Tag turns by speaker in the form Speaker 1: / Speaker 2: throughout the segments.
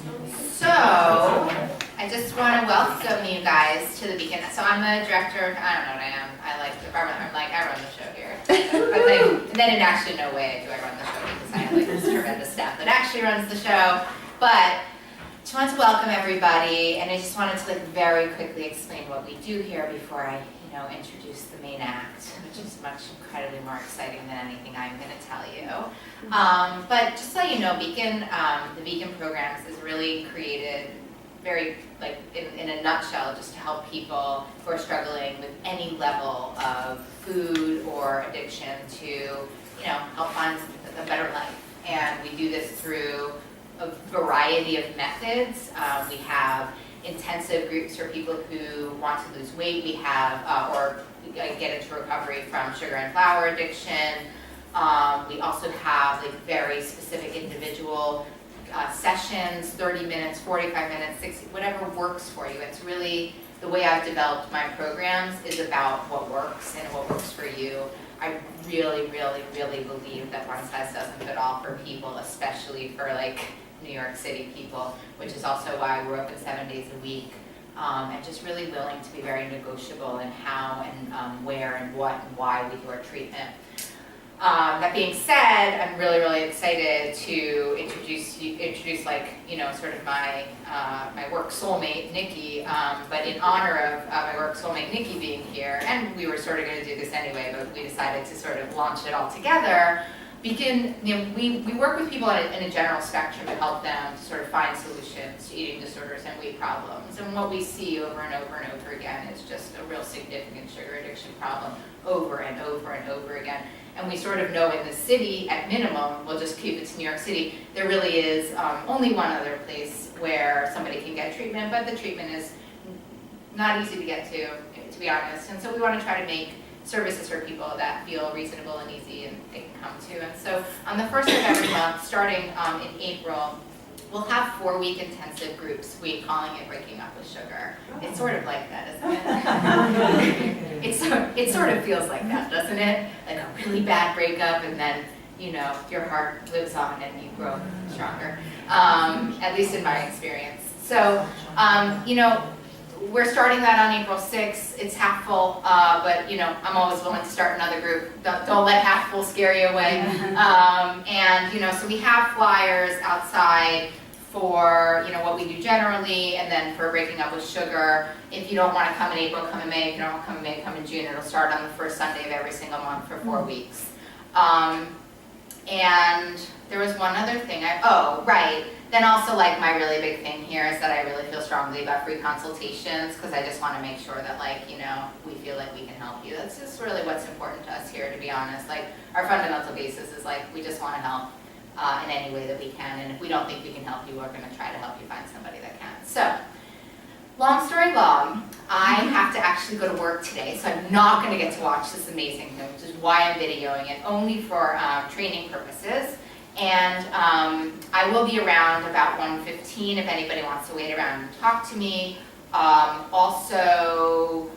Speaker 1: So, I just want to welcome you guys to the Beacon. So I'm the director, I don't know what I am. I run the show here. And then in actually no way do I run the show because I have like this tremendous staff that actually runs the show. But just wanted to welcome everybody, and I just wanted to very quickly explain what we do here before I, introduce the main act, which is much incredibly more exciting than anything I'm going to tell you. But just so you know, Beacon, the Beacon programs is really created very, in a nutshell, just to help people who are struggling with any level of food or addiction to, help find a better life. And we do this through a variety of methods. We have intensive groups for people who want to lose weight. We have, or get into recovery from sugar and flour addiction. We also have very specific individual sessions, 30 minutes, 45 minutes, 60, whatever works for you. It's really, the way I've developed my programs is about what works and what works for you. I really, really, really believe that one size doesn't fit all for people, especially for New York City people, which is also why we're open 7 days a week, and just really willing to be very negotiable in how and where and what and why we do our treatment. That being said, I'm really, really excited to introduce sort of my work soulmate, Nikki, but in honor of my work soulmate, Nikki, being here, and we were sort of going to do this anyway, but we decided to sort of launch it all together. We work with people in a general spectrum to help them to sort of find solutions to eating disorders and weight problems. And what we see over and over and over again is just a real significant sugar addiction problem over and over and over again. And we sort of know in the city, at minimum, we'll just keep it to New York City, there really is only one other place where somebody can get treatment, but the treatment is not easy to get to be honest. And so we want to try to make services for people that feel reasonable and easy and they can come to. And so on the first of every month, starting in April, we'll have 4-week intensive groups. We're calling it Breaking Up with Sugar. It's sort of like that, isn't it? It sort of feels like that, doesn't it? Like a really bad breakup, and then your heart lives on and you grow stronger. At least in my experience. So we're starting that on April 6th. It's half full, but I'm always willing to start another group. Don't let half full scare you away. So we have flyers outside for what we do generally, and then for Breaking Up with Sugar. If you don't want to come in April, come in May. If you don't want to come in May, come in June. It'll start on the first Sunday of every single month for 4 weeks. And there was one other thing. Then also my really big thing here is that I really feel strongly about free consultations, because I just want to make sure that we feel like we can help you. That's just really what's important to us here, to be honest. Our fundamental basis is we just want to help in any way that we can, and if we don't think we can help you, we're going to try to help you find somebody that can. So, long story long, I have to actually go to work today, so I'm not going to get to watch this amazing thing, which is why I'm videoing it, only for training purposes. And I will be around about 1:15 if anybody wants to wait around and talk to me. Also,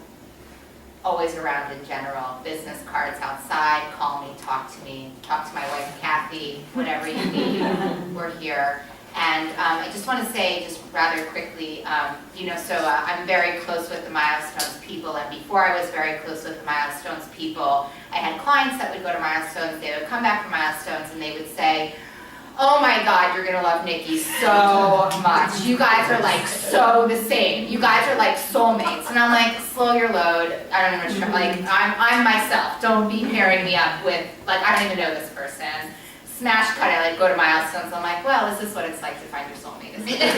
Speaker 1: always around in general. Business cards outside, call me, talk to my wife Kathy, whatever you need, we're here. And I just want to say, just rather quickly, I'm very close with the Milestones people, and before I was very close with the Milestones people, I had clients that would go to Milestones, they would come back from Milestones, and they would say, oh my God, you're gonna love Nikki so much. You guys are so the same. You guys are soulmates. And I'm like, slow your load. I don't even I'm myself. Don't be pairing me up with, I don't even know this person. Smash cut, I go to Milestones, I'm like, well, this is what it's like to find your soulmate, isn't it?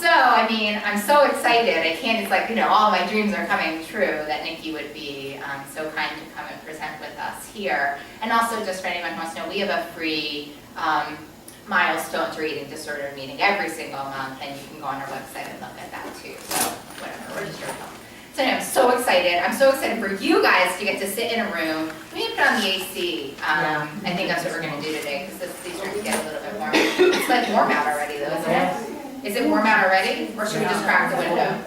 Speaker 1: So, I'm so excited. I can't, it's all my dreams are coming true, that Nikki would be so kind to come and present with us here. And also, just for anyone who wants to know, we have a free Milestones or eating disorder meeting every single month, and you can go on our website and look at that too. So, whatever, we're just here to help. So anyway, I'm so excited. I'm so excited for you guys to get to sit in a room. We need to put on the AC. I think that's what we're going to do today, because these rooms get a little bit warm. It's warm out already, though, isn't it? Is it warm out already, or should we just crack the window?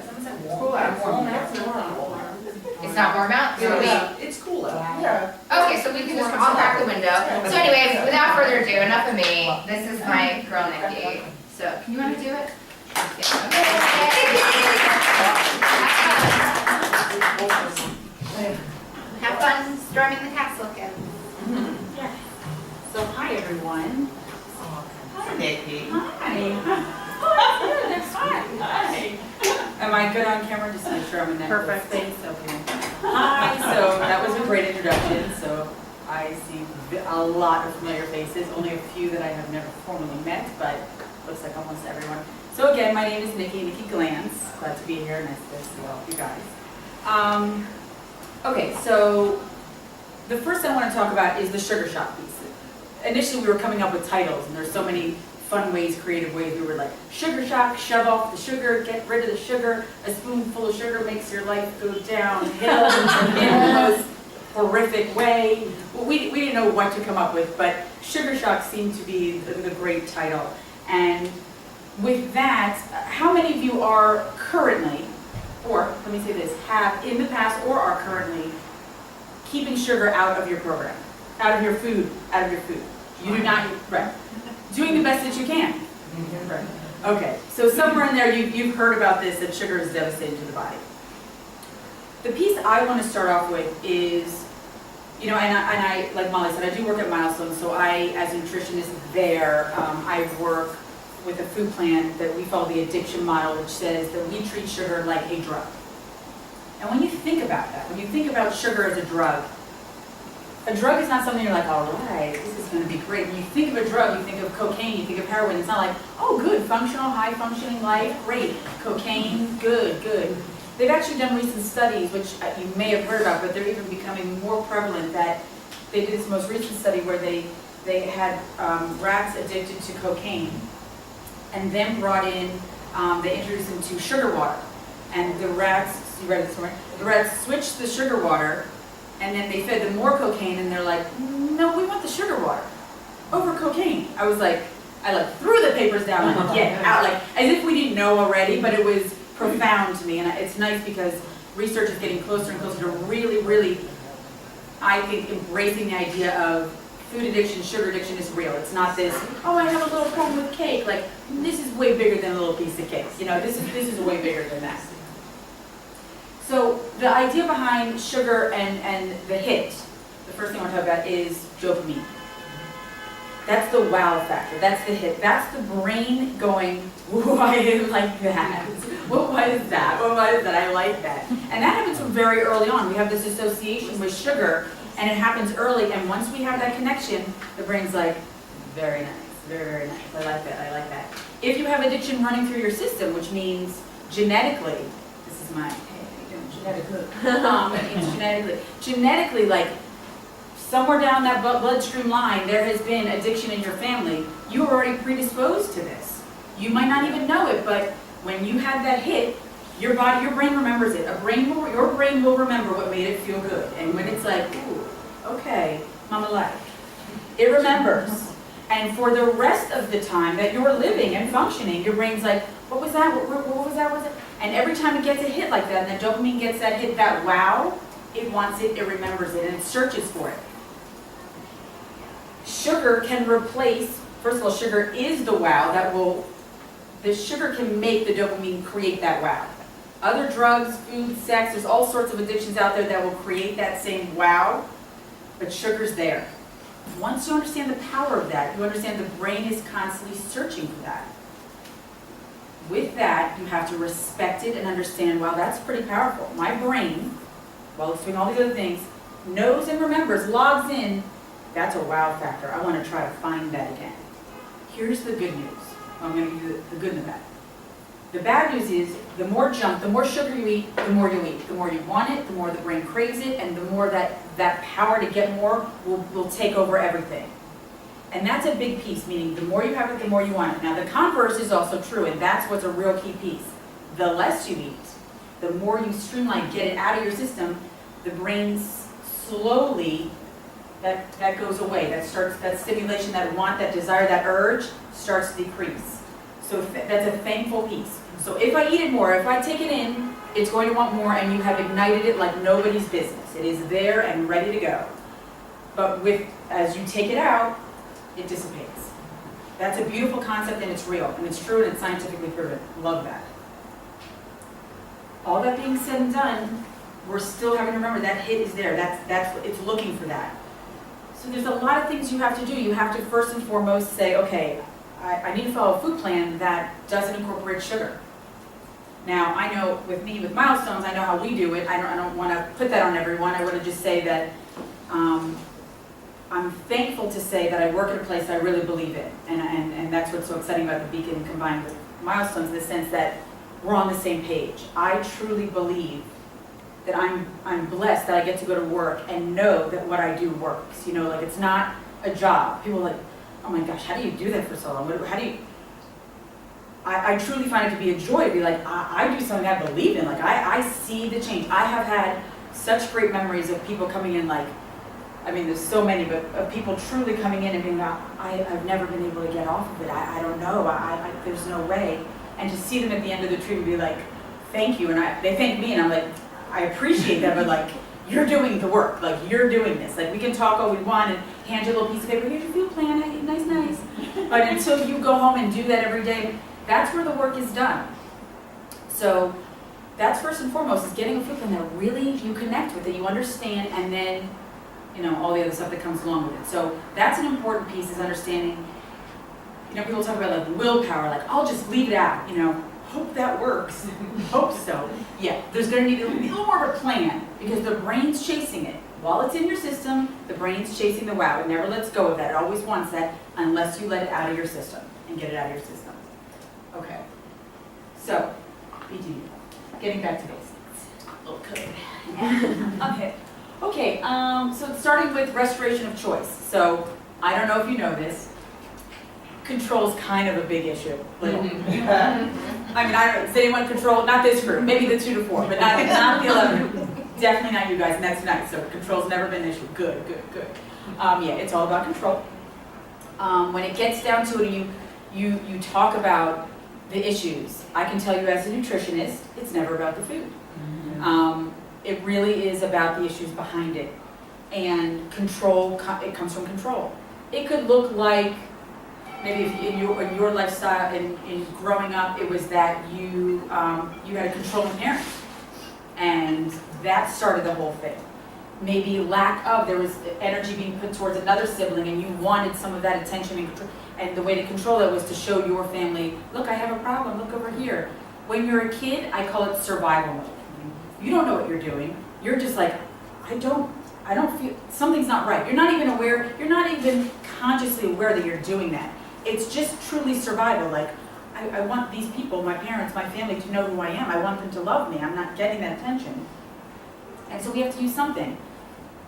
Speaker 1: It's not warm out? So
Speaker 2: It's cool out. Yeah.
Speaker 1: Okay, so we can I'll crack the window. So anyway, without further ado, enough of me. This is my girl Nikki. So, can you want to do it? Have fun storming the castle again.
Speaker 3: Yeah. So hi everyone.
Speaker 2: Hi, Nikki.
Speaker 3: Hi. Oh, that's good. Hi. Am I good on camera? Just to make sure I'm in that.
Speaker 4: Perfect.
Speaker 3: Space. Okay. Hi. So that was a great introduction. So I see a lot of familiar faces. Only a few that I have never formally met, but looks like almost everyone. So again, my name is Nikki Glantz. Glad to be here. Nice to see all of you guys. Okay, so the first thing I want to talk about is the sugar shock piece. Initially, we were coming up with titles, and there's so many fun ways, creative ways. We were like, sugar shock, shove off the sugar, get rid of the sugar. A spoonful of sugar makes your life go downhill in the most horrific way. Well, we didn't know what to come up with, but sugar shock seemed to be the great title. And with that, how many of you are currently, or let me say this, have in the past or are currently keeping sugar out of your program, out of your food, You do not, right. Doing the best that you can. Right. Okay, so somewhere in there you've heard about this, that sugar is devastating to the body. The piece I want to start off with is, and I, like Molly said, I do work at Milestone, so I, as a nutritionist there, I work with a food plan that we follow the addiction model, which says that we treat sugar like a drug. And when you think about that, when you think about sugar as a drug is not something you're like, all right, this is going to be great. When you think of a drug, you think of cocaine, you think of heroin. It's not like, oh, good, functional, high-functioning life, great. Cocaine, good. They've actually done recent studies, which you may have heard about, but they're even becoming more prevalent, that they did this most recent study where they had rats addicted to cocaine, and then brought in, they introduced them to sugar water. And the rats, you read this morning, the rats switched the sugar water, and then they fed them more cocaine, and they're like, no, we want the sugar water over cocaine. I threw the papers down, like, get out, like, as if we didn't know already, but it was profound to me. And it's nice because research is getting closer and closer to really, really, I think, embracing the idea of food addiction, sugar addiction is real. It's not this, oh, I have a little problem with cake. Like, this is way bigger than a little piece of cake. This is way bigger than that. So the idea behind sugar and the hit, the first thing I want to talk about is dopamine. That's the wow factor. That's the hit. That's the brain going, ooh, I like that. What was that? I like that. And that happens from very early on. We have this association with sugar, and it happens early, and once we have that connection, the brain's like, very nice, very, very nice. I like that. If you have addiction running through your system, which means genetically, this is my, genetically, like somewhere down that bloodstream line, there has been addiction in your family. You are already predisposed to this. You might not even know it, but when you have that hit, your brain remembers it. Your brain will remember what made it feel good. And when it's like, ooh, okay, mama like, it remembers. And for the rest of the time that you're living and functioning, your brain's like, what was that? What was that? And every time it gets a hit like that, and the dopamine gets that hit, that wow, it wants it, it remembers it, and it searches for it. Sugar can replace, first of all, sugar is the wow the sugar can make the dopamine create that wow. Other drugs, food, sex, there's all sorts of addictions out there that will create that same wow, but sugar's there. Once you understand the power of that, you understand the brain is constantly searching for that. With that, you have to respect it and understand, wow, that's pretty powerful. My brain, while it's doing all these other things, knows and remembers, logs in, that's a wow factor. I want to try to find that again. Here's the good news. I'm going to give you the good and the bad. The bad news is the more sugar you eat, the more you eat. The more you want it, the more the brain craves it, and the more that power to get more will take over everything. And that's a big piece, meaning the more you have it, the more you want it. Now the converse is also true, and that's what's a real key piece. The less you eat, the more you streamline, get it out of your system, the brain slowly, that goes away. That stimulation, that want, that desire, that urge starts to decrease. So that's a thankful piece. So if I eat it more, if I take it in, it's going to want more, and you have ignited it like nobody's business. It is there and ready to go. But as you take it out, it dissipates. That's a beautiful concept and it's real, and it's true and it's scientifically proven. Love that. All that being said and done, we're still having to remember that hit is there. It's looking for that. So there's a lot of things you have to do. You have to first and foremost say, okay, I need to follow a food plan that doesn't incorporate sugar. Now, I know with me, with Milestones, I know how we do it. I don't want to put that on everyone. I want to just say that I'm thankful to say that I work at a place I really believe in. And that's what's so exciting about the Beacon combined with Milestones, in the sense that we're on the same page. I truly believe that I'm blessed that I get to go to work and know that what I do works. You know, like it's not a job. People are like, oh my gosh, how do you do that for so long? How do you? I truly find it to be a joy to be like, I do something I believe in. Like I see the change. I have had such great memories of people coming in, like, I mean, there's so many, but of people truly coming in and being like, I've never been able to get off of it. I don't know. There's no way. And to see them at the end of the tree and be like, thank you. And they thank me, and I'm like, I appreciate that, but like, you're doing the work. Like, you're doing this. Like, we can talk all we want and hand you a little piece of paper. Here's your food plan. Hey, nice. But until you go home and do that every day, that's where the work is done. So that's first and foremost, is getting a food plan that really you connect with, that you understand, and then, you know, all the other stuff that comes along with it. So that's an important piece, is understanding. You know, people talk about like willpower, like I'll just leave it out, you know, hope that works. Hope so. Yeah, there's going to need to be a little more of a plan, because the brain's chasing it. While it's in your system, the brain's chasing the wow. It never lets go of that. It always wants that unless you let it out of your system and get it out of your system. Okay. So, BG, getting back to basics. A little code. Okay, so starting with restoration of choice. So, I don't know if you know this. Control's kind of a big issue. Little. I mean, I don't know, does anyone control, not this group, maybe the 2 to 4, but not the 11. Definitely not you guys, and that's nice. So control's never been an issue. Good. Yeah, it's all about control. When it gets down to it, you talk about the issues. I can tell you as a nutritionist, it's never about the food. It really is about the issues behind it. And control, it comes from control. It could look like, maybe if in your lifestyle, in growing up, it was that you had a controlling parent. And that started the whole thing. Maybe lack of, there was energy being put towards another sibling, and you wanted some of that attention and control. And the way to control it was to show your family, look, I have a problem, look over here. When you're a kid, I call it survival mode. You don't know what you're doing. You're just like, I don't feel, something's not right. You're not even aware, you're not even consciously aware that you're doing that. It's just truly survival. Like, I want these people, my parents, my family, to know who I am. I want them to love me. I'm not getting that attention. And so we have to use something.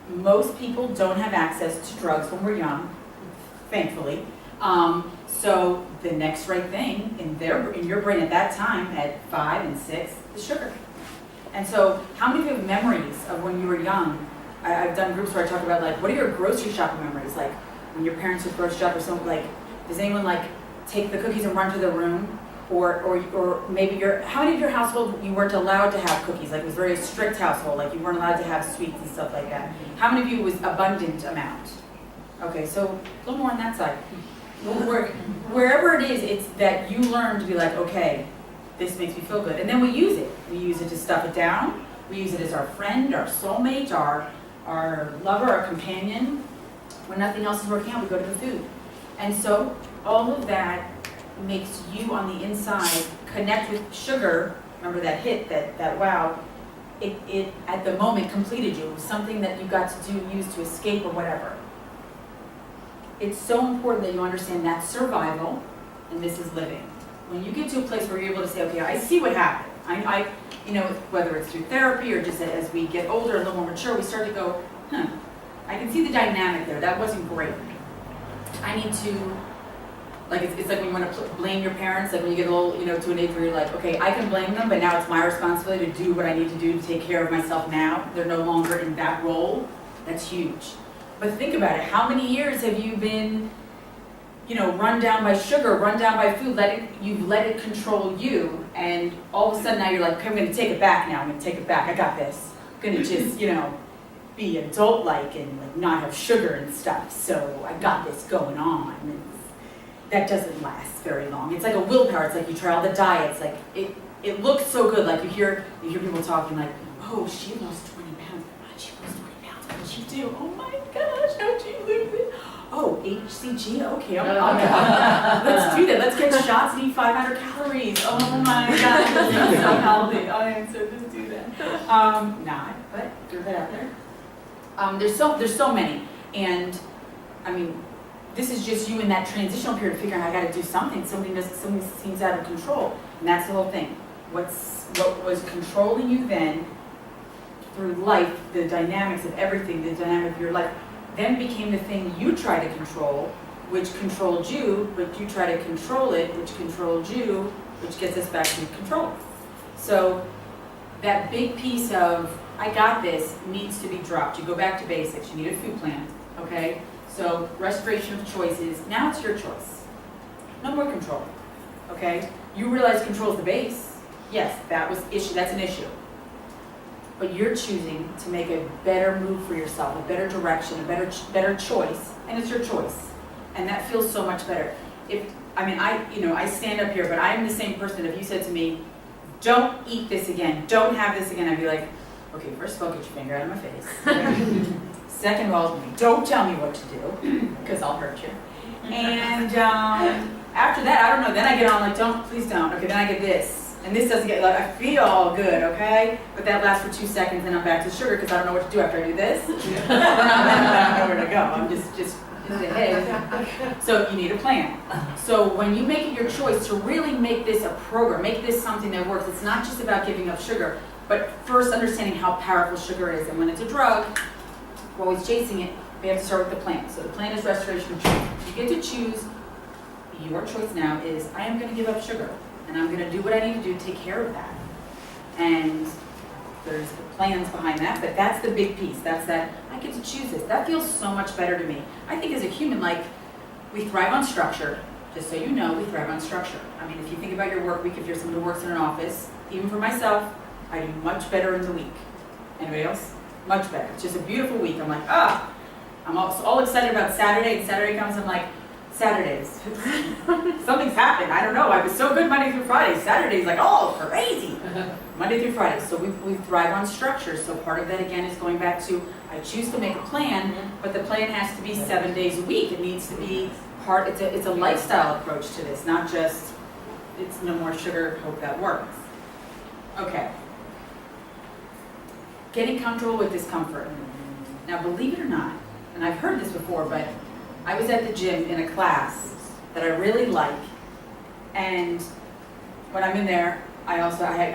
Speaker 3: Most people don't have access to drugs when we're young, thankfully. So the next right thing in your brain at that time, at 5 and 6, is sugar. And so how many of you have memories of when you were young? I've done groups where I talk about, like, what are your grocery shopping memories? Like, when your parents would grocery shop or something, like, does anyone, like, take the cookies and run to their room? Or maybe how many of your household you weren't allowed to have cookies? Like, it was a very strict household, like you weren't allowed to have sweets and stuff like that. How many of you was abundant amount? Okay, so a little more on that side. Wherever it is, it's that you learn to be like, okay, this makes me feel good. And then we use it. We use it to stuff it down. We use it as our friend, our soulmate, our lover, our companion. When nothing else is working out, we go to the food. And so all of that makes you on the inside connect with sugar. Remember that hit, that wow. It at the moment completed you. It was something that you got to use to escape or whatever. It's so important that you understand that survival and this is living. When you get to a place where you're able to say, okay, I see what happened. I you know, whether it's through therapy or just as we get older, a little more mature, we start to go, I can see the dynamic there. That wasn't great. I need to, like, it's like when you want to blame your parents, like when you get a little, you know, to an age where you're like, okay, I can blame them, but now it's my responsibility to do what I need to do to take care of myself now. They're no longer in that role. That's huge. But think about it. How many years have you been, you know, run down by sugar, run down by food, you've let it control you, and all of a sudden now you're like, okay, I'm going to take it back now. I'm going to take it back. I got this. I'm going to just, you know, be adult-like and like not have sugar and stuff. So I got this going on. that doesn't last very long. It's like a willpower. It's like you try all the diets. Like it looks so good. Like you hear people talking like, oh, she lost 20 pounds. How'd she lose 20 pounds? What did she do? Oh my gosh, how'd she lose it? Oh, HCG. Okay, let's do that. Let's get shots and eat 500 calories. Oh my gosh, that's so healthy. Oh, yeah, so just do that. Not, but throw that out there. There's so many, and I mean, this is just you in that transitional period of figuring I got to do something. Something seems out of control, and that's the whole thing. What was controlling you then through life, the dynamics of everything, the dynamic of your life, then became the thing you try to control, which controlled you, but you try to control it, which controlled you, which gets us back to control. So that big piece of I got this needs to be dropped. You go back to basics. You need a food plan, okay? So restoration of choices. Now it's your choice. No more control, okay? You realize control is the base. Yes, that's an issue. But you're choosing to make a better move for yourself, a better direction, a better choice, and it's your choice. And that feels so much better. I stand up here, but I'm the same person. If you said to me, don't eat this again, don't have this again, I'd be like, okay, first of all, get your finger out of my face. Second of all, don't tell me what to do, because I'll hurt you. And after that, I don't know, then I get on like, please don't. Okay, then I get this. And this doesn't get, like, I feel all good, okay? But that lasts for 2 seconds, and I'm back to sugar because I don't know what to do after I do this. I don't know where to go. I'm just ahead. So you need a plan. So when you make it your choice to really make this a program, make this something that works, it's not just about giving up sugar, but first understanding how powerful sugar is. And when it's a drug, we're always chasing it, we have to start with the plan. So the plan is restoration of choice. You get to choose, your choice now is, I am going to give up sugar. And I'm going to do what I need to do to take care of that. And there's the plans behind that, but that's the big piece. That's that I get to choose this. That feels so much better to me. I think as a human, like, we thrive on structure. Just so you know, we thrive on structure. I mean, if you think about your work week, if you're someone who works in an office, even for myself, I do much better in the week. Anybody else? Much better. It's just a beautiful week. I'm like, I'm all excited about Saturday, and Saturday comes, I'm like, Saturdays. Something's happened. I don't know. I was so good Monday through Friday. Saturday's like, oh, crazy. Monday through Friday. So we thrive on structure. So part of that, again, is going back to, I choose to make a plan, but the plan has to be 7 days a week. It needs to be it's a lifestyle approach to this, not just, it's no more sugar, hope that works. Okay. Getting comfortable with discomfort. Now, believe it or not, and I've heard this before, but I was at the gym in a class that I really like, and when I'm in there, I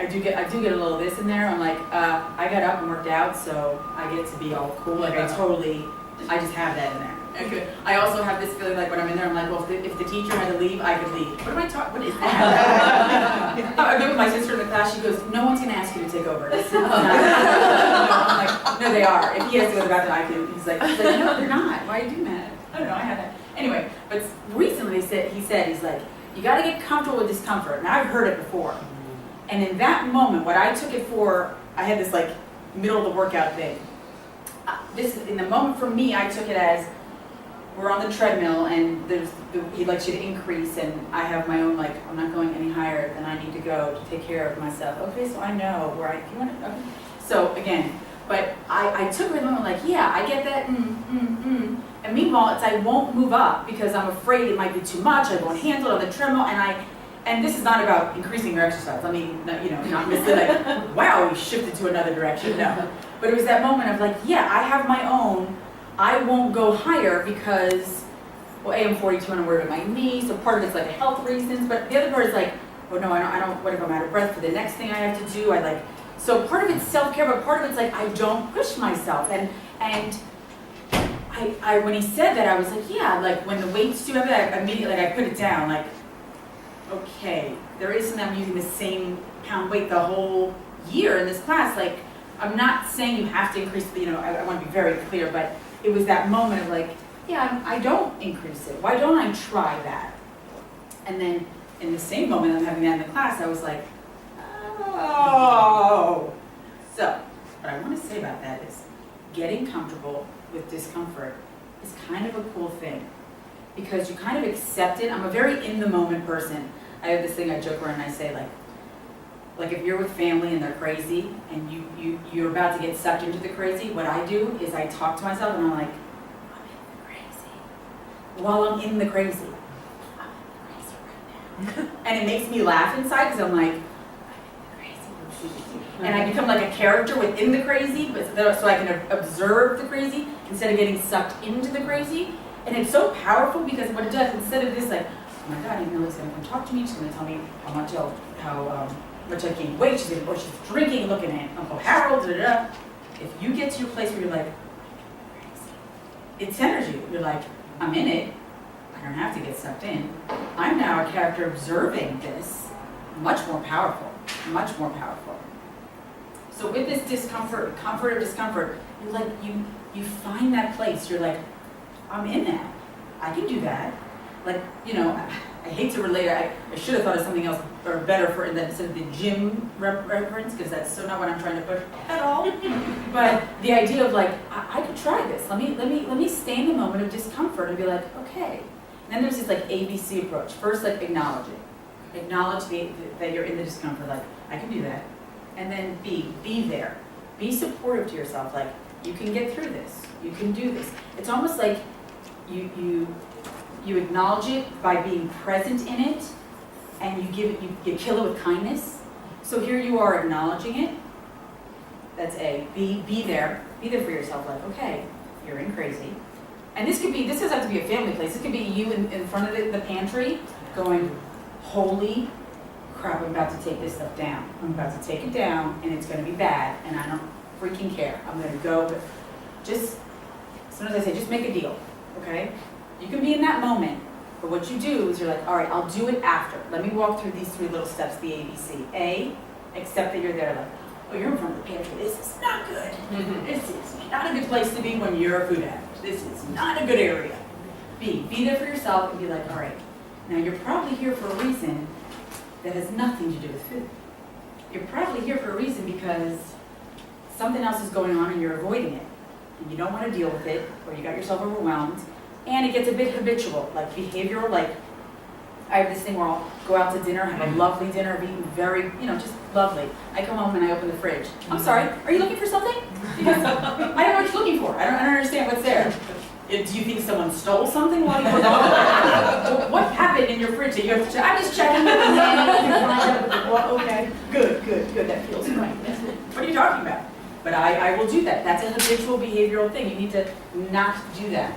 Speaker 3: do get a little of this in there. I'm like, I got up and worked out, so I get to be all cool. Like I just have that in there. Okay. I also have this feeling like when I'm in there, I'm like, well, if the teacher had to leave, I could leave. What is that? I met with my sister in the class. She goes, no one's going to ask you to take over. I'm like, no, they are. If he has to go to the bathroom, I can. He's like, no, they're not. Why are you doing that? I don't know. I have that. Anyway, but recently he's like, you got to get comfortable with discomfort. And I've heard it before. And in that moment, what I took it for, I had this like middle of the workout thing. In the moment for me, I took it as, we're on the treadmill and he likes you to increase, and I have my own, like, I'm not going any higher than I need to go to take care of myself. Okay, so I know where if you want to, okay. So again, but I took it in the moment like, yeah, I get that, And meanwhile, I won't move up because I'm afraid it might be too much, I won't handle it on the treadmill, and this is not about increasing your exercise. I mean, not necessarily like, wow, we shifted to another direction, no. But it was that moment of like, yeah, I have my own, I won't go higher because, well, I'm 42 and I'm worried about my knee, so part of it's like a health reasons, but the other part is like, oh no, I don't, what if I'm out of breath for the next thing I have to do? So part of it's self-care, but part of it's like, I don't push myself. And I when he said that, I was like, yeah, like when the weights do have that, I immediately, like I put it down, like, okay, there isn't I'm using the same pound weight the whole year in this class. Like, I'm not saying you have to increase, I want to be very clear, but it was that moment of like, yeah, I don't increase it. Why don't I try that? And then in the same moment I'm having that in the class, I was like, oh. So what I want to say about that is getting comfortable with discomfort is kind of a cool thing. because you kind of accept it. I'm a very in the moment person. I have this thing I joke around and I say like if you're with family and they're crazy and you're about to get sucked into the crazy, what I do is I talk to myself and I'm like, I'm in the crazy. While I'm in the crazy. I'm in the crazy right now. And it makes me laugh inside because I'm like, I'm in the crazy. And I become like a character within the crazy, but so I can observe the crazy instead of getting sucked into the crazy. And it's so powerful because what it does, instead of this like, oh my God, Emily's gonna come talk to me, she's gonna tell me how much I gained weight, she's drinking, looking at Uncle Harold, da da da. If you get to your place where you're like, it centers you. You're like, I'm in it, I don't have to get sucked in. I'm now a character observing this, much more powerful, much more powerful. So with this discomfort, comfort or discomfort, you're like, you find that place, you're like, I'm in that, I can do that. Like, you know, I hate to relate, I should have thought of something else or better for instead of the gym reference, because that's so not what I'm trying to push at all. But the idea of like, I could try this. Let me stay in the moment of discomfort and be like, okay. And then there's this like ABC approach. First, like acknowledge it. Acknowledge that you're in the discomfort, like, I can do that. And then be there. Be supportive to yourself, like, you can get through this. You can do this. It's almost like you acknowledge it by being present in it, and you kill it with kindness. So here you are acknowledging it. That's A. Be there for yourself, like, okay, you're in crazy. And this doesn't have to be a family place. This could be you in front of the pantry going, holy crap, I'm about to take this stuff down. I'm about to take it down, and it's gonna be bad, and I don't freaking care. I'm gonna go, but sometimes I say, just make a deal, okay? You can be in that moment, but what you do is you're like, all right, I'll do it after. Let me walk through these 3 little steps, the ABC. A, accept that you're there, like, oh, you're in front of the pantry. This is not good. This is not a good place to be when you're a food addict. This is not a good area. B, be there for yourself and be like, all right, now you're probably here for a reason that has nothing to do with food. You're probably here for a reason because something else is going on and you're avoiding it. And you don't want to deal with it, or you got yourself overwhelmed. And it gets a bit habitual, like behavioral, like I have this thing where I'll go out to dinner, have a lovely dinner, I've eaten very, just lovely. I come home and I open the fridge. I'm sorry, are you looking for something? Because I don't know what you're looking for. I don't understand what's there. Do you think someone stole something while you were gone? What happened in your fridge that you have to check? I'm just checking. Okay, good, that feels right. What are you talking about? But I will do that. That's a habitual behavioral thing. You need to not do that.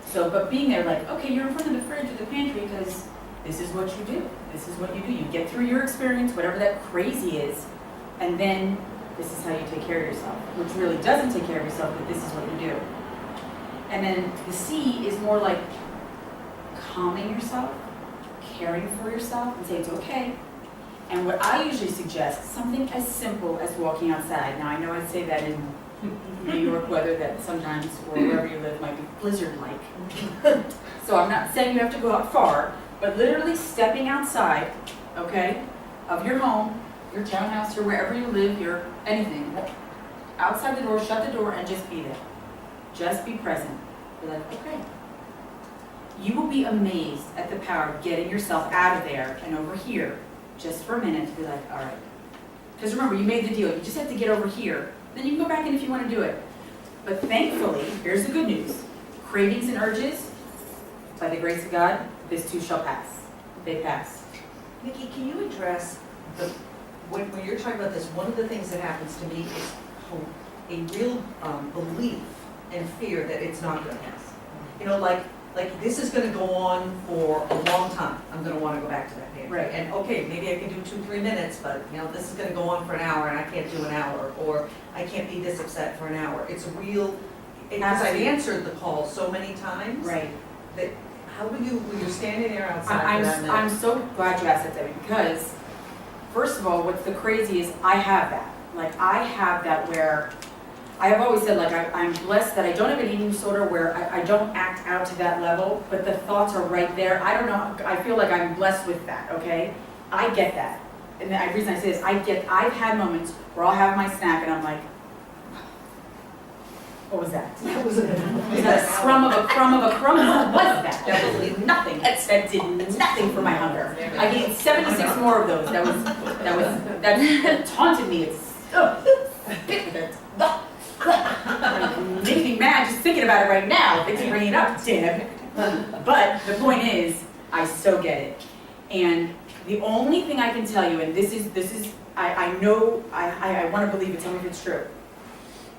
Speaker 3: So, but being there like, okay, you're in front of the fridge or the pantry because this is what you do. This is what you do. You get through your experience, whatever that crazy is, and then this is how you take care of yourself, which really doesn't take care of yourself, but this is what you do. And then the C is more like calming yourself, caring for yourself, and say it's okay. And what I usually suggest, something as simple as walking outside. Now, I know I say that in New York weather that sometimes, or wherever you live, might be blizzard-like. So I'm not saying you have to go out far, but literally stepping outside, okay, of your home, your townhouse, or wherever you live, your anything, outside the door, shut the door, and just be there. Just be present. You're like, okay. You will be amazed at the power of getting yourself out of there and over here, just for a minute, to be like, all right. Because remember, you made the deal. You just have to get over here. Then you can go back in if you want to do it. But thankfully, here's the good news. Cravings and urges, by the grace of God, this too shall pass. They pass.
Speaker 4: Nikki, can you address when you're talking about this, one of the things that happens to me is a real belief and fear that it's not going to pass. Like this is going to go on for a long time. I'm going to want to go back to that pantry.
Speaker 3: Right.
Speaker 4: And okay, maybe I can do 2-3 minutes, but this is going to go on for an hour and I can't do an hour, or I can't be this upset for an hour. It's a real, because I've answered the call so many times.
Speaker 3: Right.
Speaker 4: That how do you, when you're standing there outside for that minute?
Speaker 3: I'm so glad you asked that, Debbie, because first of all, what's the crazy is I have that. Like I have that where I have always said, like, I'm blessed that I don't have an eating disorder where I don't act out to that level, but the thoughts are right there. I don't know, I feel like I'm blessed with that, okay? I get that. And the reason I say this, I've had moments where I'll have my snack and I'm like, what was that?
Speaker 4: That was
Speaker 3: Was that a crumb of a crumb of a crumb? What was that?
Speaker 4: definitely not
Speaker 3: that did nothing for my hunger. I gained 76 more of those. That taunted me. It's making me mad just thinking about it right now. Thanks for bringing it up, Deb. But the point is, I so get it. And the only thing I can tell you, and this is, I know, I want to believe it, tell me if it's true.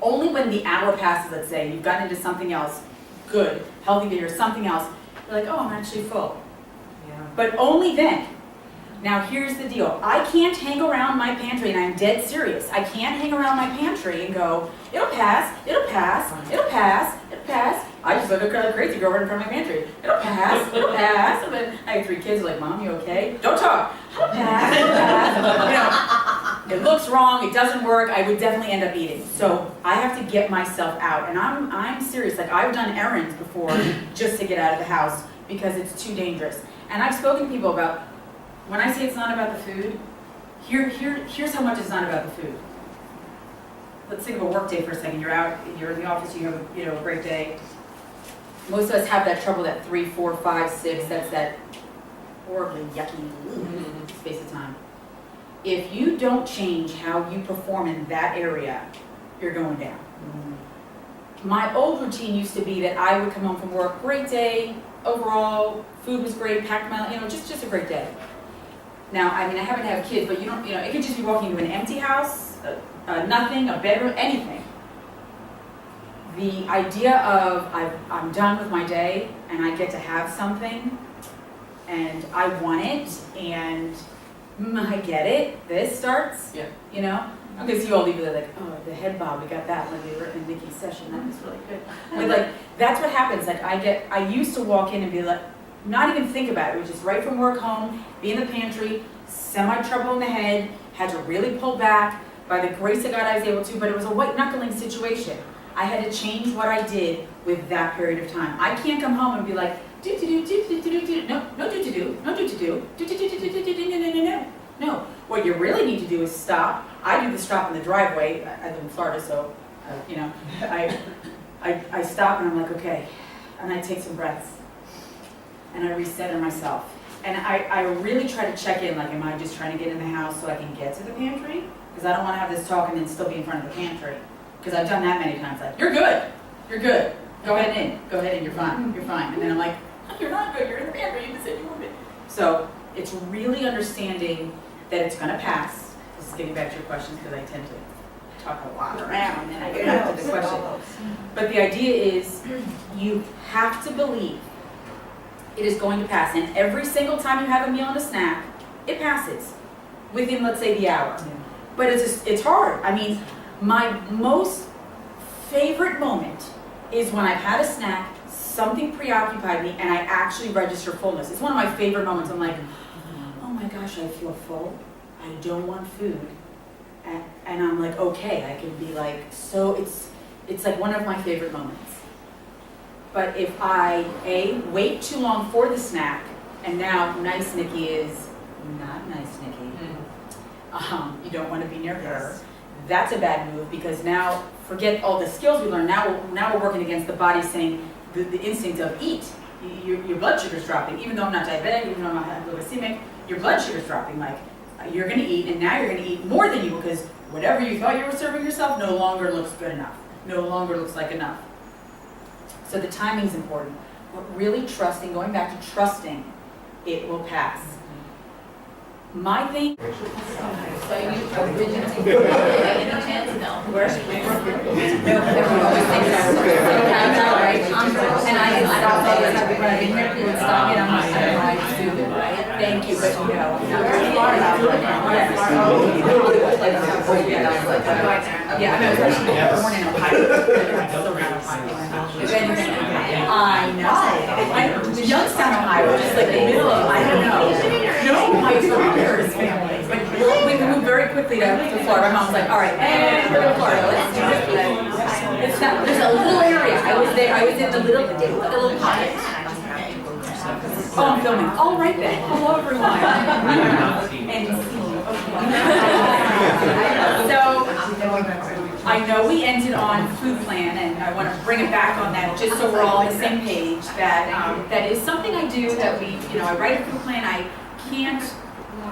Speaker 3: Only when the hour passes, let's say, you've gotten into something else, good, healthy behavior, something else, you're like, oh, I'm actually full.
Speaker 4: Yeah.
Speaker 3: But only then. Now here's the deal. I can't hang around my pantry, and I'm dead serious. I can't hang around my pantry and go, it'll pass, it'll pass, it'll pass, it'll pass. I just look like a crazy girl right in front of my pantry. It'll pass, it'll pass. And then I have 3 kids like, Mom, you okay? Don't talk. It'll pass, it'll pass. You know, it looks wrong, it doesn't work, I would definitely end up eating. So I have to get myself out, and I'm serious. Like, I've done errands before just to get out of the house because it's too dangerous. And I've spoken to people about, when I say it's not about the food, here's how much it's not about the food. Let's think of a work day for a second. You're out, you're in the office, you have a great day. Most of us have that trouble, that 3, 4, 5, 6, that's that horribly yucky space of time. If you don't change how you perform in that area, you're going down. My old routine used to be that I would come home from work, great day, overall, food was great, packed my, just a great day. Now, I mean, I haven't had kids, but it could just be walking into an empty house, nothing, a bedroom, anything. The idea of I'm done with my day and I get to have something and I want it and I get it, this starts, I'm gonna see you all leave there like, oh, the head bob, we got that when we were in Nikki's session, that was really good. But like, that's what happens, like I used to walk in and be like, not even think about it, it was just right from work home, be in the pantry, semi-trouble in the head, had to really pull back. By the grace of God I was able to, but it was a white knuckling situation. I had to change what I did with that period of time. I can't come home and be like, no, no. What you really need to do is stop. I do the stop in the driveway. I live in Florida, so, I stop and I'm like, okay. And I take some breaths. And I recenter myself. And I really try to check in, like, am I just trying to get in the house so I can get to the pantry? Because I don't want to have this talk and then still be in front of the pantry. Because I've done that many times, like, you're good, go ahead in, you're fine. And then I'm like, oh, you're not good, you're in the pantry, you just said you were good. So it's really understanding that it's going to pass. This is getting back to your questions because I tend to talk a lot around and I get back to the question. But the idea is you have to believe it is going to pass. And every single time you have a meal and a snack, it passes within, let's say, the hour. But it's hard. I mean, my most favorite moment is when I've had a snack, something preoccupied me, and I actually register fullness. It's one of my favorite moments. I'm like, oh my gosh, I feel full. I don't want food. And I'm like, okay, I can be like, so it's like one of my favorite moments. But if I, wait too long for the snack, and now nice Nikki is not nice Nikki, you don't want to be near her. That's a bad move because now, forget all the skills we learned, now we're working against the body saying the instinct of eat. Your blood sugar's dropping, even though I'm not diabetic, even though I'm not hypoglycemic, your blood sugar's dropping. Like, you're gonna eat, and now you're gonna eat more than you because whatever you thought you were serving yourself no longer looks good enough, no longer looks like enough. So the timing's important, but really trusting, going back to trusting, it will pass. My thing.
Speaker 1: So you originally chance? No. Where? No. And I can stop everybody in here and stop it. I'm not going to do it, right? Thank you, but no. Very far enough. Yeah, I mean, I was born in Ohio. Still not Ohio. If anything, I know. The Youngstown, Ohio, just like the middle of, I don't know. No, my family. But we moved very quickly to Florida. My mom was like, all right, and we're to Florida. Let's do this. It's not, there's a little area. I was in the little pocket. Oh, I'm filming. All right then. Hello, everyone. And so
Speaker 3: I know we ended on food plan, and I want to bring it back on that, just so we're all on the same page, that that is something I do, that we, I write a food plan. I can't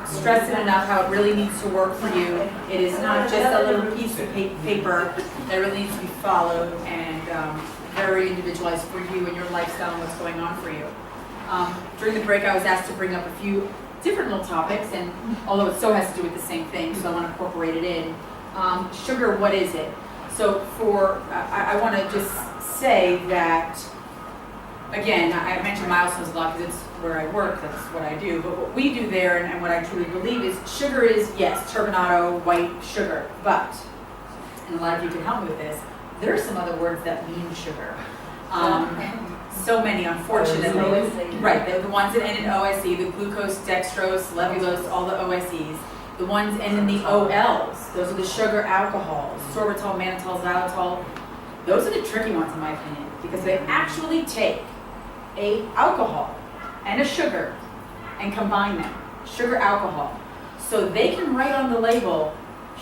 Speaker 3: stress it enough how it really needs to work for you. It is not just a little piece of paper that really needs to be followed, and very individualized for you and your lifestyle and what's going on for you. During the break, I was asked to bring up a few different little topics, and although it still has to do with the same thing, so I want to incorporate it in. Sugar, what is it? So I want to just say that, again, I mentioned milestones a lot because it's where I work, that's what I do, but what we do there and what I truly believe is sugar is, yes, turbinado, white sugar, but, and a lot of you can help me with this, there are some other words that mean sugar. So many, unfortunately. Right, the ones that end in OSE, the glucose, dextrose, levulose, all the OSEs. The ones end in the OLs, those are the sugar alcohols, sorbitol, mannitol, xylitol. Those are the tricky ones in my opinion, because they actually take a alcohol and a sugar and combine them, sugar alcohol. So they can write on the label,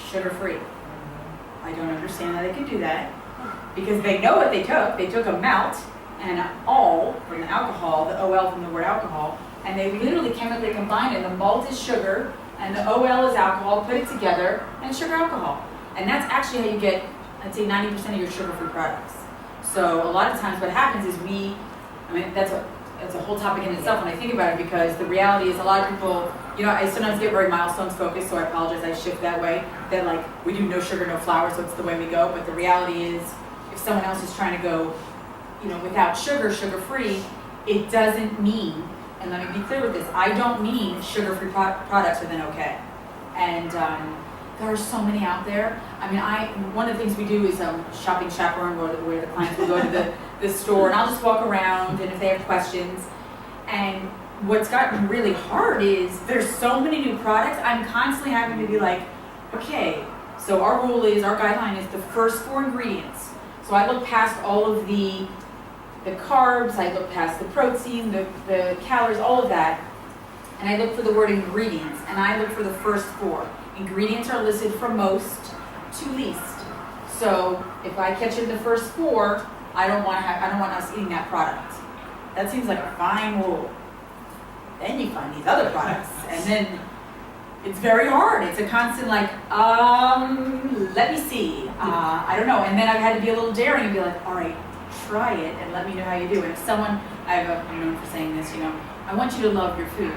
Speaker 3: sugar-free. I don't understand how they can do that, because they know what they took. They took a malt and an all from the alcohol, the OL from the word alcohol, and they literally chemically combined it. The malt is sugar, and the OL is alcohol, put it together, and sugar alcohol. And that's actually how you get, I'd say 90% of your sugar-free products. So a lot of times what happens is that's a whole topic in itself when I think about it, because the reality is a lot of people, I sometimes get very milestones focused, so I apologize, I shift that way, that like, we do no sugar, no flour, so it's the way we go. But the reality is, if someone else is trying to go, without sugar, sugar-free, it doesn't mean, and let me be clear with this, I don't mean sugar-free products are then okay. And there are so many out there. One of the things we do is shopping chaperone, where the clients will go to the store, and I'll just walk around, and if they have questions. And what's gotten really hard is there's so many new products, I'm constantly having to be like, okay, so our guideline is the first 4 ingredients. So I look past all of the carbs, I look past the protein, the calories, all of that, and I look for the word ingredients, and I look for the first 4. Ingredients are listed from most to least. So if I catch it in the first 4, I don't want us eating that product. That seems like a fine rule. Then you find these other products, and then it's very hard. It's a constant like, let me see. I don't know. And then I've had to be a little daring and be like, all right, try it and let me know how you do. And if someone, I'm known for saying this, I want you to love your food,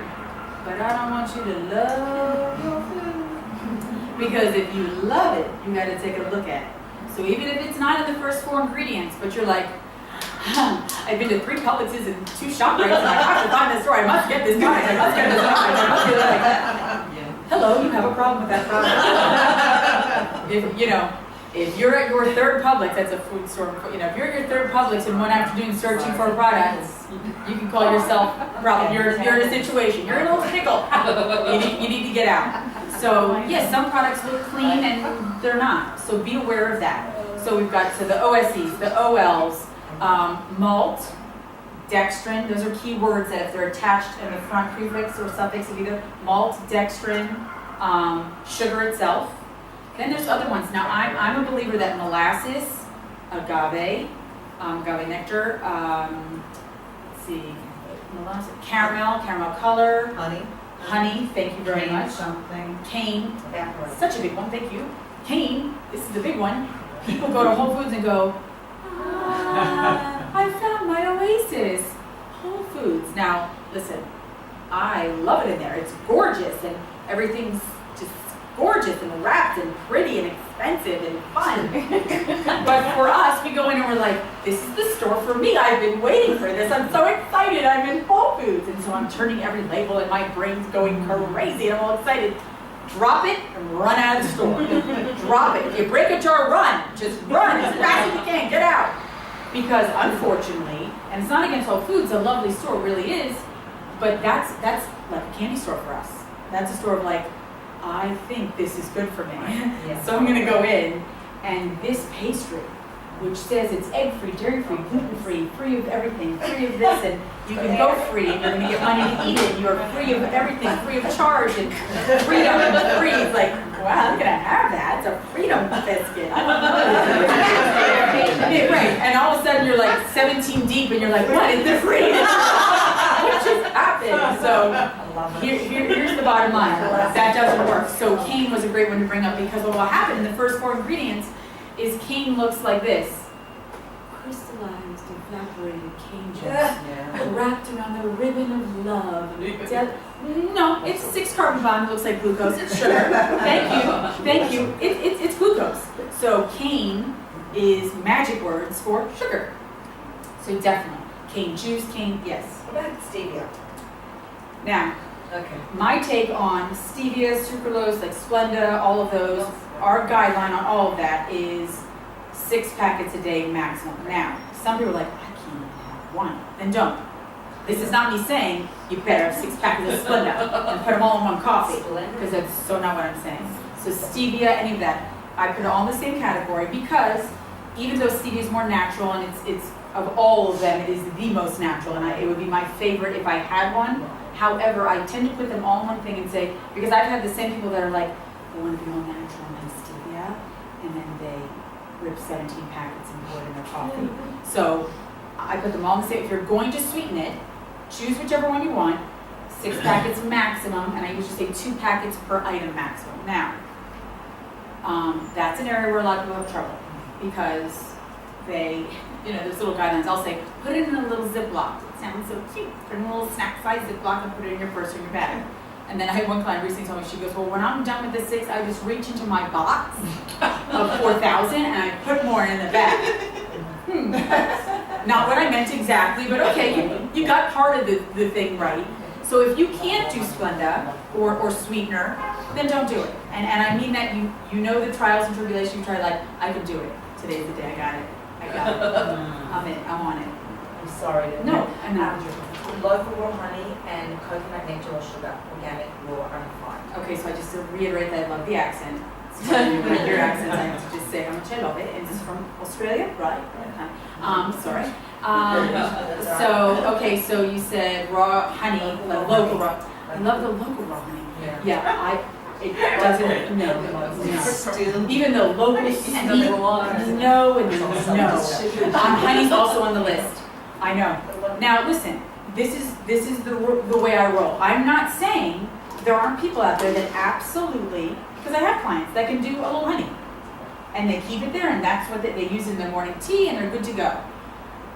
Speaker 3: but I don't want you to love your food. Because if you love it, you got to take a look at it. So even if it's not in the first 4 ingredients, but you're like, I've been to 3 Publixes and 2 ShopRites, and I have to find this store. I must get this product. I must get this product. I must get it. Hello, you have a problem with that product. If you're at your 3rd Publix, that's a food store. If you're at your 3rd Publix and one afternoon searching for a product, you can call yourself a problem. You're in a situation. You're in a little pickle. You need to get out. So yes, some products look clean and they're not. So be aware of that. So we've got the OSEs, the OLs, malt, dextrin. Those are key words that if they're attached in the front prefix or suffix of either malt, dextrin, sugar itself. Then there's other ones. Now I'm a believer that molasses, agave nectar, let's see, molasses, caramel color, honey, thank you very much. Cane, such a big one, thank you. Cane, this is the big one. People go to Whole Foods and go, I found my oasis. Whole Foods. Now, listen, I love it in there. It's gorgeous and everything's just gorgeous and wrapped and pretty and expensive and fun. But for us, we go in and we're like, this is the store for me. I've been waiting for this. I'm so excited. I'm in Whole Foods. And so I'm turning every label and my brain's going crazy and I'm all excited. Drop it and run out of the store. Drop it. If you break a jar, run. Just run as fast as you can. Get out. Because unfortunately, and it's not against Whole Foods, a lovely store, it really is, but that's like a candy store for us. That's a store of like, I think this is good for me. Yes. So I'm going to go in, and this pastry, which says it's egg-free, dairy-free, gluten-free, free of everything, free of this, and you can go free, and you're going to get money to eat it, and you're free of everything, free of charge, and freedom and free. It's like, wow, I'm gonna have that. It's a freedom biscuit. I don't know. Yeah, right. And all of a sudden you're like 17 deep and you're like, what is the freedom? What just happened? So here's the bottom line. That doesn't work. So cane was a great one to bring up because of what happened in the first 4 ingredients is cane looks like this. Crystallized, evaporated cane juice. Wrapped around the ribbon of love. No, it's 6 carbon bond, looks like glucose. It's sugar. Thank you. It's glucose. So cane is magic words for sugar. So definitely. Cane juice, cane, yes.
Speaker 4: What about stevia?
Speaker 3: Now,
Speaker 4: Okay.
Speaker 3: my take on stevia, sucralose, like Splenda, all of those, our guideline on all of that is 6 packets a day maximum. Now, some people are like, I can't even have 1. Then don't. This is not me saying you better have 6 packets of Splenda and put them all in one coffee, because that's so not what I'm saying. So stevia, any of that, I put it all in the same category because even though stevia is more natural and it's of all of them, it is the most natural, and it would be my favorite if I had one. However, I tend to put them all in one thing and say, because I've had the same people that are like, they want to be all natural and then stevia, and then they rip 17 packets and pour it in their coffee. So I put them all in the same. If you're going to sweeten it, choose whichever one you want, 6 packets maximum, and I usually say 2 packets per item maximum. Now, that's an area where a lot of people have trouble because they, there's little guidelines. I'll say, put it in a little Ziploc. It sounds so cute. Put it in a little snack size Ziploc and put it in your purse or your bag. And then I had one client recently told me, she goes, well, when I'm done with the 6, I just reach into my box of 4,000 and I put more in the bag. Not what I meant exactly, but okay, you got part of the thing right. So if you can't do Splenda or sweetener, then don't do it. And I mean that you know the trials and tribulations, you try like, I can do it. Today's the day, I got it. I'm on it.
Speaker 5: I'm sorry.
Speaker 3: No, I'm not.
Speaker 5: Local raw honey and coconut natural sugar, organic, raw, unrefined.
Speaker 3: Okay, so I just to reiterate that I love the accent. So with your accents, I have to just say how much I love it. And it's from Australia, right? Sorry. Okay, so you said raw honey, like local raw. I love the local raw honey. Yeah, it doesn't, no. Even though local, no. Honey's also on the list. I know. Now listen, this is the way I roll. I'm not saying there aren't people out there that absolutely, because I have clients that can do a little honey. And they keep it there and that's what they use in their morning tea and they're good to go.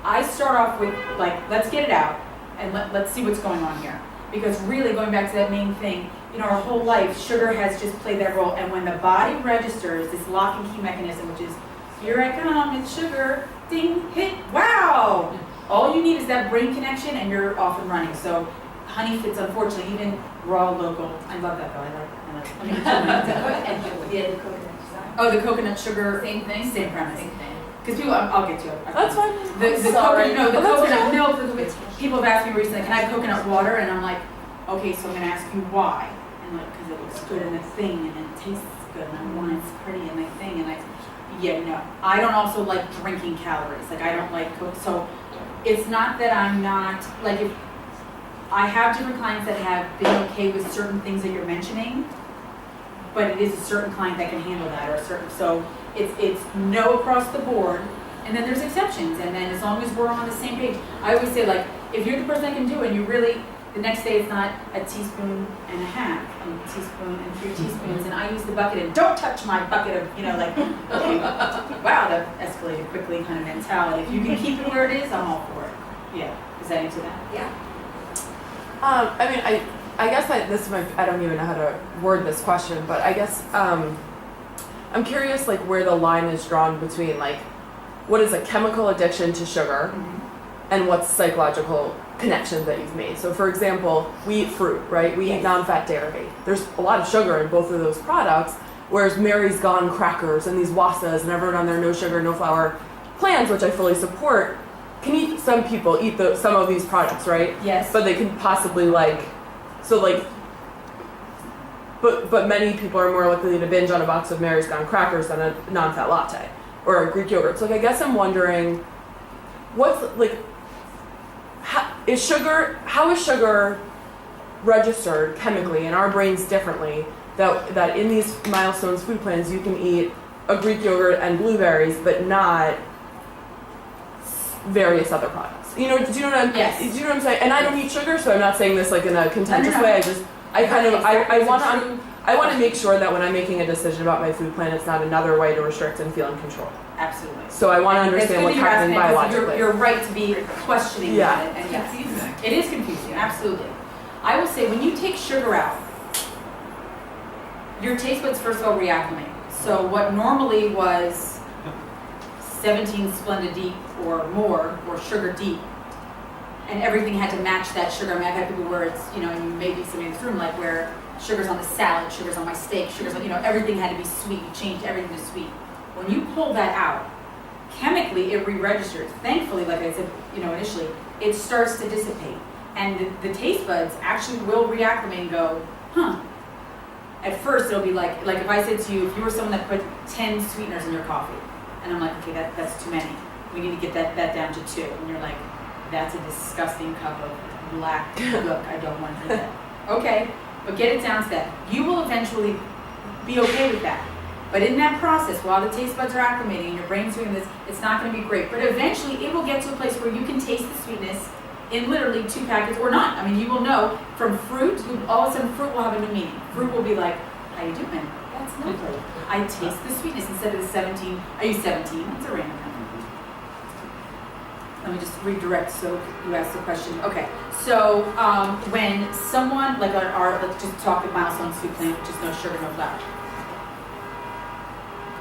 Speaker 3: I start off with like, let's get it out and let's see what's going on here. Because really going back to that main thing, our whole life, sugar has just played that role. And when the body registers this lock and key mechanism, which is, here I come, it's sugar, ding, hit, wow. All you need is that brain connection and you're off and running. So honey fits, unfortunately, even raw, local. I love that though, I like
Speaker 1: The coconut design.
Speaker 3: Oh, the coconut sugar.
Speaker 1: Same thing?
Speaker 3: Same premise.
Speaker 1: Same thing.
Speaker 3: Because people, I'll get to it.
Speaker 6: That's fine.
Speaker 3: The coconut milk, people have asked me recently, can I have coconut water? And I'm like, okay, so I'm going to ask you why. And like, because it looks good in the thing and it tastes good and I want it's pretty in the thing. And no. I don't also like drinking calories. Like I don't like Coke. So it's not that I'm not, like if I have different clients that have been okay with certain things that you're mentioning, but it is a certain client that can handle that or a certain, so it's no across the board. And then there's exceptions. And then as long as we're on the same page, I always say like, if you're the person that can do it and you really, the next day it's not a teaspoon and a half, a teaspoon and 3 teaspoons, and I use the bucket and don't touch my bucket of, like, okay, wow, that escalated quickly kind of mentality. If you can keep it where it is, I'm all for it. Yeah, does that answer that?
Speaker 1: Yeah.
Speaker 6: I guess I don't even know how to word this question, but I guess I'm curious like where the line is drawn between like what is a chemical addiction to sugar and what's psychological connections that you've made. So for example, we eat fruit, right? We eat non-fat dairy. There's a lot of sugar in both of those products, whereas Mary's Gone crackers and these wasas and everyone on their no sugar, no flour plans, which I fully support, some people eat some of these products, right?
Speaker 3: Yes.
Speaker 6: But they can possibly but many people are more likely to binge on a box of Mary's Gone crackers than a non-fat latte or a Greek yogurt. So I guess I'm wondering, how is sugar registered chemically in our brains differently that in these milestones food plans you can eat a Greek yogurt and blueberries, but not various other products. Do you know what I'm?
Speaker 3: Yes.
Speaker 6: Do you know what I'm saying? And I don't eat sugar, so I'm not saying this like in a contentious
Speaker 3: No.
Speaker 6: way. I want to make sure that when I'm making a decision about my food plan, it's not another way to restrict and feel in control.
Speaker 3: Absolutely.
Speaker 6: So I want to
Speaker 3: And it's
Speaker 6: understand
Speaker 3: good
Speaker 6: what's
Speaker 3: that you're
Speaker 6: happening
Speaker 3: asking it, 'cause
Speaker 6: biologically.
Speaker 3: You're right to be questioning
Speaker 6: Yeah.
Speaker 3: about it, and yes, it is confusing, absolutely. I will say, when you take sugar out, your taste buds first of all reacclimate. So what normally was 17 Splenda deep or more, or sugar deep, and everything had to match that sugar. I mean, I've had people where it's, and maybe somebody in this room, like where sugar's on the salad, sugar's on my steak, sugar's on, everything had to be sweet. You changed everything to sweet. When you pull that out, chemically it re-registers. Thankfully, like I said, initially, it starts to dissipate. And the taste buds actually will reacclimate and go, huh. At first it'll be like if I said to you, if you were someone that put 10 sweeteners in your coffee, and I'm like, okay, that's too many. We need to get that down to 2. And you're like, that's a disgusting cup of black look. I don't want to drink that. Okay, but get it down to that. You will eventually be okay with that. But in that process, while the taste buds are acclimating and your brain's doing this, it's not going to be great. But eventually, it will get to a place where you can taste the sweetness in literally 2 packets or not. I mean, you will know from fruit, all of a sudden fruit will have a new meaning. Fruit will be like, how you doing? That's lovely. I taste the sweetness instead of the 17. Are you 17? That's a random number. Let me just redirect so you asked the question. Okay, so when someone, like let's just talk about milestones food plan, which is no sugar, no flour.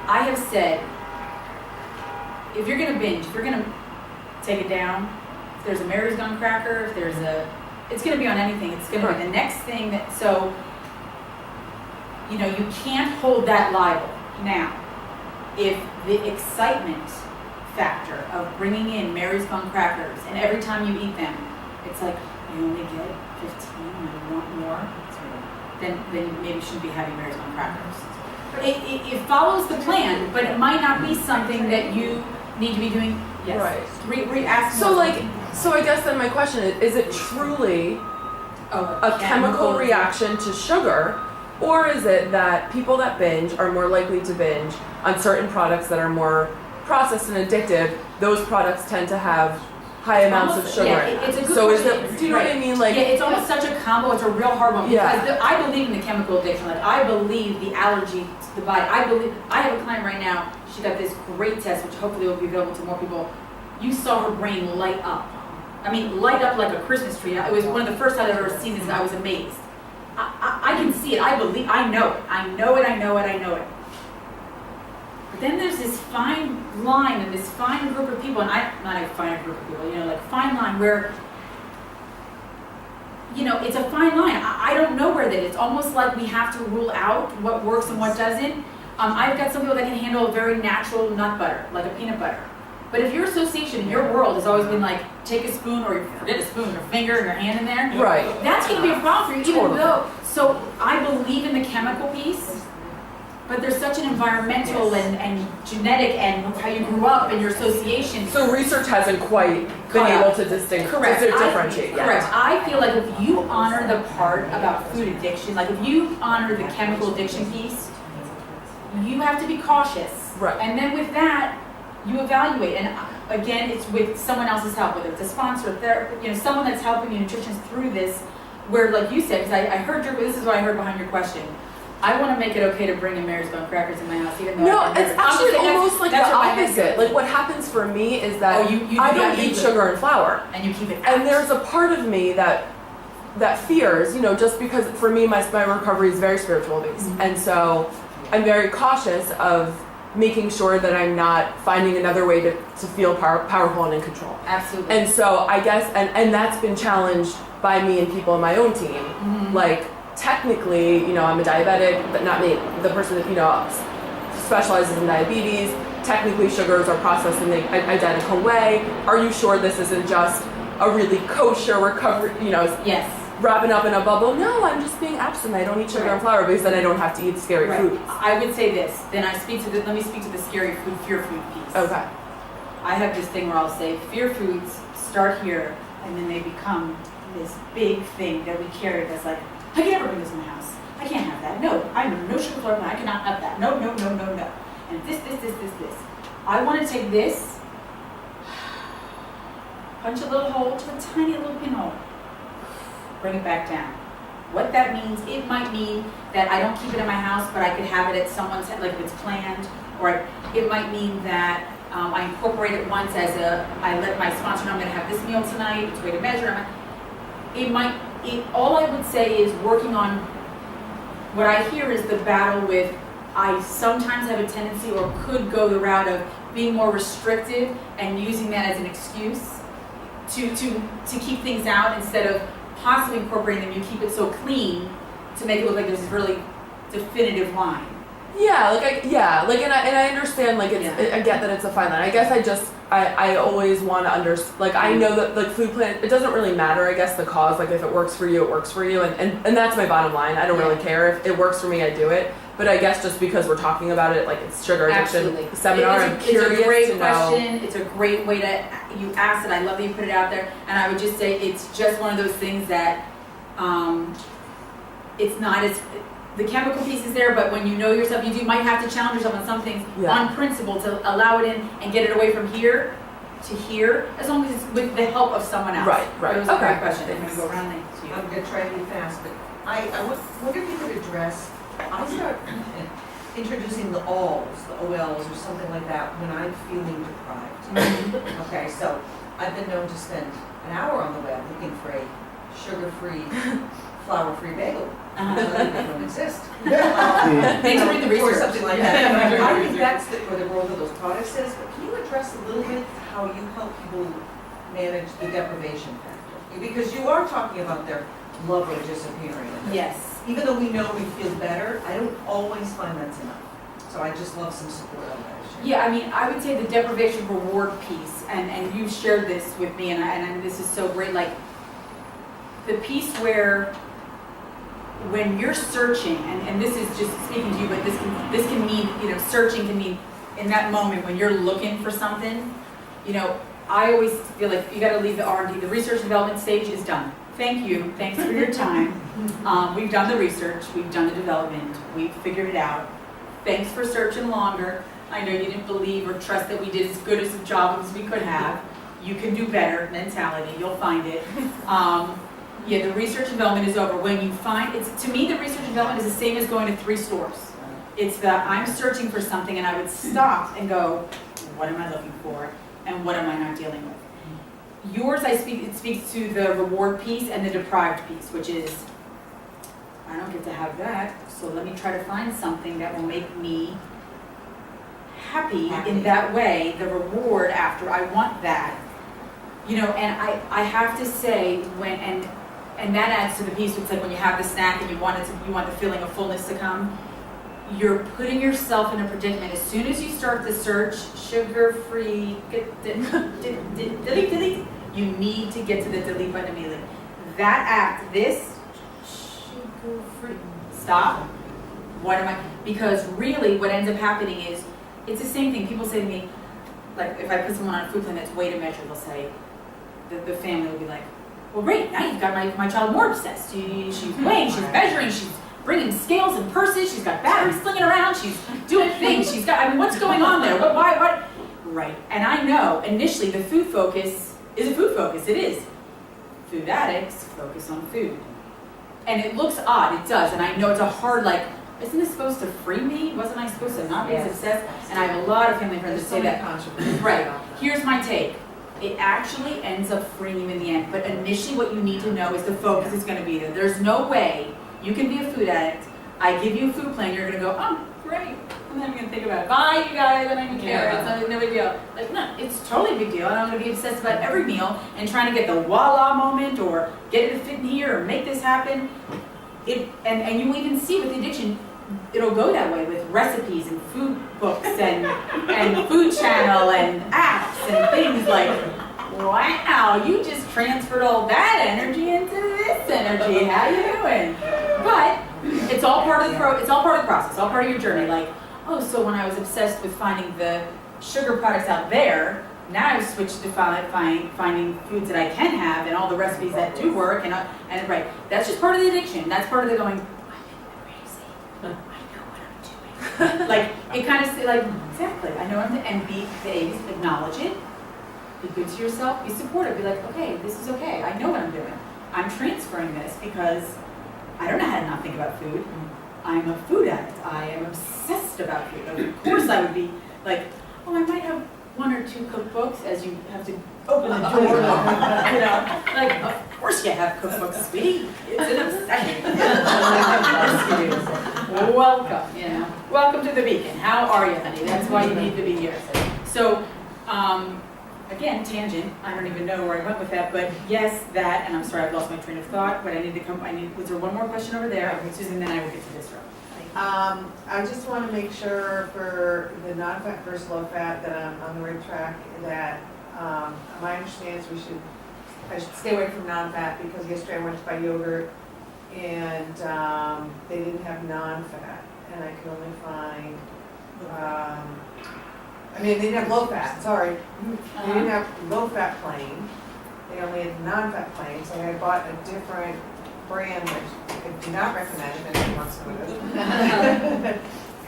Speaker 3: I have said, if you're gonna binge, if you're gonna take it down, if there's a Mary's Gone Cracker, if there's it's gonna be on anything. It's gonna be the next thing that, so, you can't hold that liable. Now, if the excitement factor of bringing in Mary's Gone Crackers, and every time you eat them, it's like, you only get 15 and you want more, then maybe you shouldn't be having Mary's Gone Crackers. It follows the plan, but it might not be something that you need to be doing. Yes.
Speaker 6: Right.
Speaker 3: Re-ask.
Speaker 6: So I guess then my question is it truly a chemical reaction to sugar, or is it that people that binge are more likely to binge on certain products that are more processed and addictive? Those products tend to have high amounts of sugar.
Speaker 3: Yeah, it's a good
Speaker 6: so
Speaker 3: question.
Speaker 6: Do you know what I mean? Like,
Speaker 3: yeah, it's almost such a combo. It's a real hard one because I believe in the chemical addiction. Like I believe the allergy to the body. I have a client right now. She got this great test, which hopefully will be available to more people. You saw her brain light up. I mean, light up like a Christmas tree. It was one of the first I've ever seen this, and I was amazed. I can see it. I believe. I know it. I know it. But then there's this fine line and this fine group of people, and not a fine group of people, like fine line where, it's a fine line. I don't know where that is. It's almost like we have to rule out what works and what doesn't. I've got some people that can handle a very natural nut butter, like a peanut butter. But if your association in your world has always been like, take a spoon or forget a spoon, or finger and your hand in there,
Speaker 6: right?
Speaker 3: That's going to be a problem for you, even though. So I believe in the chemical piece. But there's such an environmental and genetic and how you grew up and your association.
Speaker 6: So research hasn't quite been able to differentiate yet.
Speaker 3: Correct. I feel like if you honor the part about food addiction, like if you honor the chemical addiction piece, you have to be cautious.
Speaker 6: Right.
Speaker 3: And then with that, you evaluate. And again, it's with someone else's help, whether it's a sponsor, a therapist, someone that's helping you, nutritionists, through this, where like you said, because I heard this is what I heard behind your question. I want to make it okay to bring in Mary's Gone Crackers in my house, even though
Speaker 6: no, it's actually almost like the opposite. Like what happens for me is that I don't eat sugar and flour,
Speaker 3: and you keep it out.
Speaker 6: And there's a part of me that fears, just because for me my recovery is very spiritual based, and so I'm very cautious of making sure that I'm not finding another way to feel powerful and in control.
Speaker 3: Absolutely.
Speaker 6: And so I guess, and that's been challenged by me and people on my own team, like. Technically, I'm a diabetic, but not me. The person that, specializes in diabetes. Technically, sugars are processed in the identical way. Are you sure this isn't just a really kosher recovery,
Speaker 3: Yes.
Speaker 6: wrapping up in a bubble? No, I'm just being abstinent. I don't eat sugar and flour because then I don't have to eat scary foods.
Speaker 3: I would say this. Then let me speak to the scary food, fear food piece.
Speaker 6: Okay.
Speaker 3: I have this thing where I'll say fear foods start here and then they become this big thing that we carry that's like, I can never bring this in my house. I can't have that. No, I'm no sugar flour. I cannot have that. No, no, no, no, no. And this. I want to take this, punch a little hole to a tiny little pinhole, bring it back down. What that means, it might mean that I don't keep it in my house, but I could have it at someone's, like if it's planned, or it might mean that I incorporate it once I let my sponsor know I'm going to have this meal tonight, it's a way to measure. All I would say is working on, what I hear is the battle with, I sometimes have a tendency or could go the route of being more restrictive and using that as an excuse to keep things out instead of possibly incorporating them. You keep it so clean to make it look like there's this really definitive line.
Speaker 6: Yeah, and I understand, like, it's, I get that it's a fine line. I guess I always want to like, I know that, like, food plan, it doesn't really matter, I guess, the cause. Like, if it works for you, it works for you, and that's my bottom line. I don't really care. If it works for me, I do it. But I guess just because we're talking about it, like, it's sugar addiction seminar, I'm curious
Speaker 3: It's a great
Speaker 6: to know.
Speaker 3: question. It's a great way to, you asked it, I love that you put it out there, and I would just say it's just one of those things that, it's not as, the chemical piece is there, but when you know yourself, you might have to challenge yourself on some things on principle to allow it in and get it away from here to here, as long as it's with the help of someone else.
Speaker 6: Right.
Speaker 3: But it was a great question. I'm gonna go around next to you.
Speaker 4: I'm gonna try to be fast, but I wonder if you could address, I start introducing the alls, the OLs or something like that when I'm feeling deprived. Okay, so I've been known to spend an hour on the web looking for a sugar-free, flour-free bagel. They don't exist.
Speaker 3: Thanks for reading the
Speaker 4: Or
Speaker 3: research.
Speaker 4: something like that. I think that's where the world of those products is, but can you address a little bit how you help people manage the deprivation factor? Because you are talking about their love of disappearing.
Speaker 3: Yes.
Speaker 4: Even though we know we feel better, I don't always find that's enough. So I just love some support on that issue.
Speaker 3: Yeah, I mean, I would say the deprivation reward piece, and you've shared this with me, and this is so great, like, the piece where when you're searching, and this is just speaking to you, but this can mean, searching can mean in that moment when you're looking for something, I always feel like you gotta leave the R&D, the research and development stage is done. Thank you, thanks for your time. We've done the research, we've done the development, we've figured it out. Thanks for searching longer. I know you didn't believe or trust that we did as good as a job as we could have. You can do better mentality, you'll find it. The research and development is over. When you find, to me, the research and development is the same as going to 3 stores. It's that I'm searching for something and I would stop and go, what am I looking for? And what am I not dealing with? Yours, it speaks to the reward piece and the deprived piece, which is, I don't get to have that, so let me try to find something that will make me happy. In that way, the reward after I want that. And I have to say, and that adds to the piece, it's like when you have the snack and you want the feeling of fullness to come, you're putting yourself in a predicament. As soon as you start the search, sugar-free, delete, you need to get to the delete button immediately. That act, this, sugar-free, stop. Because really what ends up happening is, it's the same thing. People say to me, like if I put someone on a food plan that's way to measure, they'll say, the family will be like, well great, now you've got my child more obsessed. She's weighing, she's measuring, she's bringing scales and purses, she's got batteries slinging around, she's doing things, what's going on there? Why? Right, and I know initially the food focus is a food focus, it is. Food addicts focus on food. And it looks odd, it does, and I know it's a hard, like, isn't this supposed to free me? Wasn't I supposed to not be as obsessed? And I have a lot of family friends that say that. Right, here's my take. It actually ends up freeing you in the end, but initially what you need to know is the focus is going to be there. There's no way you can be a food addict, I give you a food plan, you're going to go, oh, great, I'm not even going to think about it. Bye, you guys, I don't even care, it's no big deal. Like, no, it's totally a big deal, and I'm going to be obsessed about every meal and trying to get the voila moment or get it to fit in here or make this happen. And you will even see with the addiction, it'll go that way with recipes and food books and food channel and apps and things like, wow, you just transferred all that energy into this energy. How you doing? But it's all part of the process, it's all part of your journey. Like, oh, so when I was obsessed with finding the sugar products out there, now I've switched to finding foods that I can have and all the recipes that do work, and right, that's just part of the addiction. That's part of the going, I'm crazy. I know what I'm doing. Like, it kind of, like, exactly, I know what I'm doing, and be vague, acknowledge it, be good to yourself, be supportive, be like, okay, this is okay, I know what I'm doing. I'm transferring this because I don't know how to not think about food. I'm a food addict. I am obsessed about food. Of course I would be like, oh, I might have 1 or 2 cookbooks as you have to open the door. You know, like, of course you have cookbooks, sweetie. It's an obsession. Welcome, you know. Welcome to the Beacon. How are you, honey? That's why you need to be here. So, again, tangent. I don't even know where I went with that, but yes, that, and I'm sorry, I've lost my train of thought, but I need to come, was there one more question over there? Susan, then I will get to this row.
Speaker 2: I just want to make sure for the non-fat versus low-fat that I'm on the right track, that my understanding is I should stay away from non-fat, because yesterday I went to buy yogurt and they didn't have non-fat, and I could only find, they didn't have low-fat, sorry. They didn't have low-fat plain, they only had non-fat plain, so I bought a different brand, which I do not recommend if anyone wants to eat it.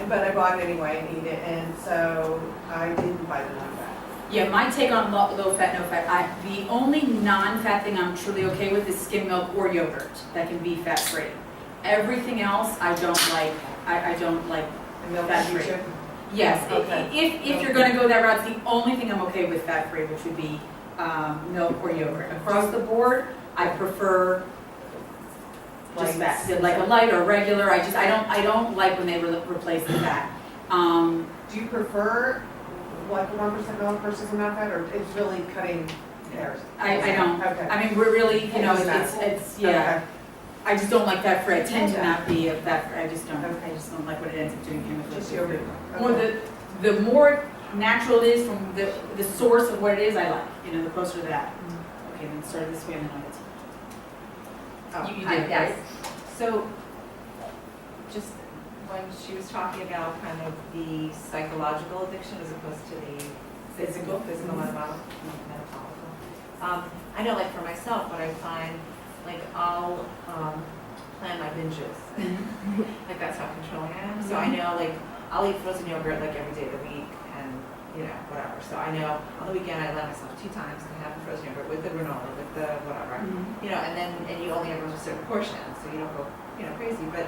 Speaker 2: But I bought it anyway and eat it, and so I didn't buy the non-fat.
Speaker 3: Yeah, my take on low fat, no fat, the only non-fat thing I'm truly okay with is skim milk or yogurt that can be fat-free. Everything else I don't like. I don't like fat-free. Yes,
Speaker 2: Okay.
Speaker 3: if you're going to go that route, it's the only thing I'm okay with fat-free, which would be milk or yogurt. Across the board, I prefer just fat, like a light or regular. I don't like when they replace the fat.
Speaker 2: Do you prefer like 1% milk versus a non-fat, or it's really cutting hairs?
Speaker 3: I don't.
Speaker 2: Okay.
Speaker 3: I mean, we're really, it's yeah.
Speaker 2: Okay.
Speaker 3: I just don't like fat free. I tend to not be a fat free. I just don't like what it ends up doing chemically.
Speaker 2: Just yogurt.
Speaker 3: More the more natural it is from the source of what it is, I like. The closer to that. Okay, then start this way and then I'll get to you did,
Speaker 5: yes.
Speaker 3: right?
Speaker 7: So, just when she was talking about kind of the psychological addiction as opposed to the physical metabolic. I know, like for myself, what I find, like I'll plan my binges. Like that's how controlling I am. So I know, like I'll eat frozen yogurt like every day of the week, and whatever. So I know on the weekend I allow myself 2 times to have the frozen yogurt with the granola, with the whatever. And you only have a certain portion, so you don't go crazy. But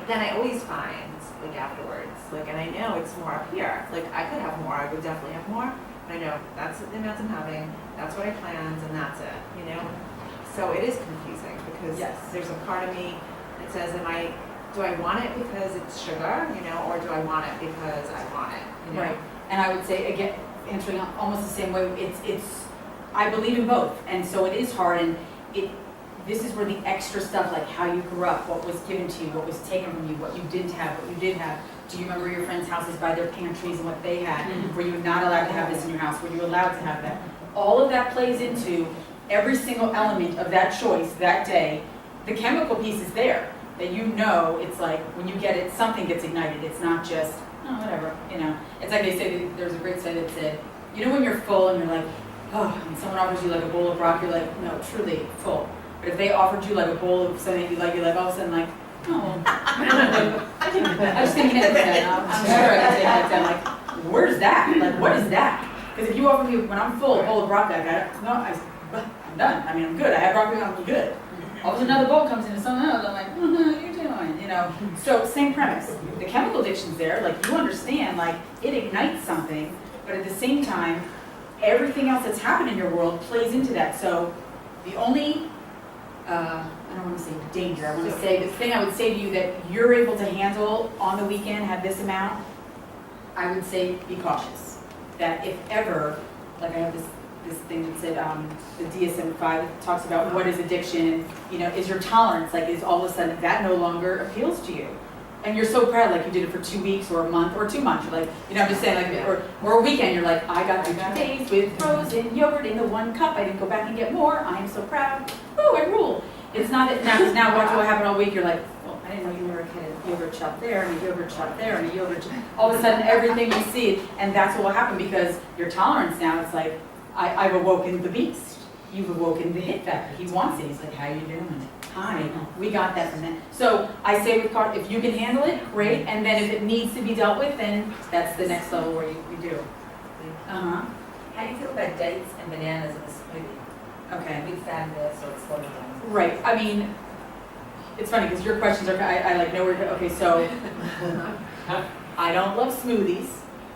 Speaker 7: then I always find like afterwards, like, and I know it's more up here. Like I could have more, I would definitely have more. But I know that's the amount I'm having. That's what I planned, and that's it. So it is confusing because there's a part of me that says, do I want it because it's sugar, or do I want it because I want it,
Speaker 3: Right. And I would say, again, answering almost the same way, it's I believe in both. And so it is hard, and this is where the extra stuff, like how you grew up, what was given to you, what was taken from you, what you didn't have, what you did have. Do you remember your friends' houses by their pantries and what they had? Were you not allowed to have this in your house? Were you allowed to have that? All of that plays into every single element of that choice that day. The chemical piece is there, that it's like when you get it, something gets ignited. It's not just, whatever, It's like they say, there's a great saying that said, when you're full and you're like, oh, and someone offers you like a bowl of broccoli, you're like, no, truly full. But if they offered you like a bowl of something you're like all of a sudden like, oh. I was thinking it, I'm sure I can take that down, like, where's that? Like, what is that? Because if you offer me, when I'm full, a bowl of broccoli, I got it. No, I'm done. I'm good. I have broccoli, I'm good. All of a sudden another bowl comes in and something else, I'm like, what are you doing? So same premise. The chemical addiction's there, like you understand, like it ignites something, but at the same time, everything else that's happened in your world plays into that. So the only, I don't want to say danger, I want to say the thing I would say to you that you're able to handle on the weekend, have this amount, I would say be cautious. That if ever, like I have this thing that said, the DSM-5 talks about what is addiction, is your tolerance, like is all of a sudden that no longer appeals to you. And you're so proud, like you did it for 2 weeks or a month or 2 months, you're like, I'm just saying like, or a weekend, you're like, I got through 2 days with frozen yogurt in the 1 cup, I didn't go back and get more, I am so proud, woo, I rule. It's not that now watch what happened all week, you're like, well, I didn't know you were a kid. Yogurt shop there and a yogurt shop there and a yogurt shop. All of a sudden everything you see, and that's what will happen because your tolerance now, it's like I've awoken the beast. You've awoken the hit factor. He wants it. He's like, how you doing? Hi. We got that from that. So I say with card, if you can handle it, great. And then if it needs to be dealt with, then that's the next level where we do. Uh-huh.
Speaker 5: How do you feel about dates and bananas in a smoothie?
Speaker 3: Okay.
Speaker 5: I'm a big fan of this, so it's slowing down.
Speaker 3: Right. I mean, it's funny because your questions are, I like know where, okay, so I don't love smoothies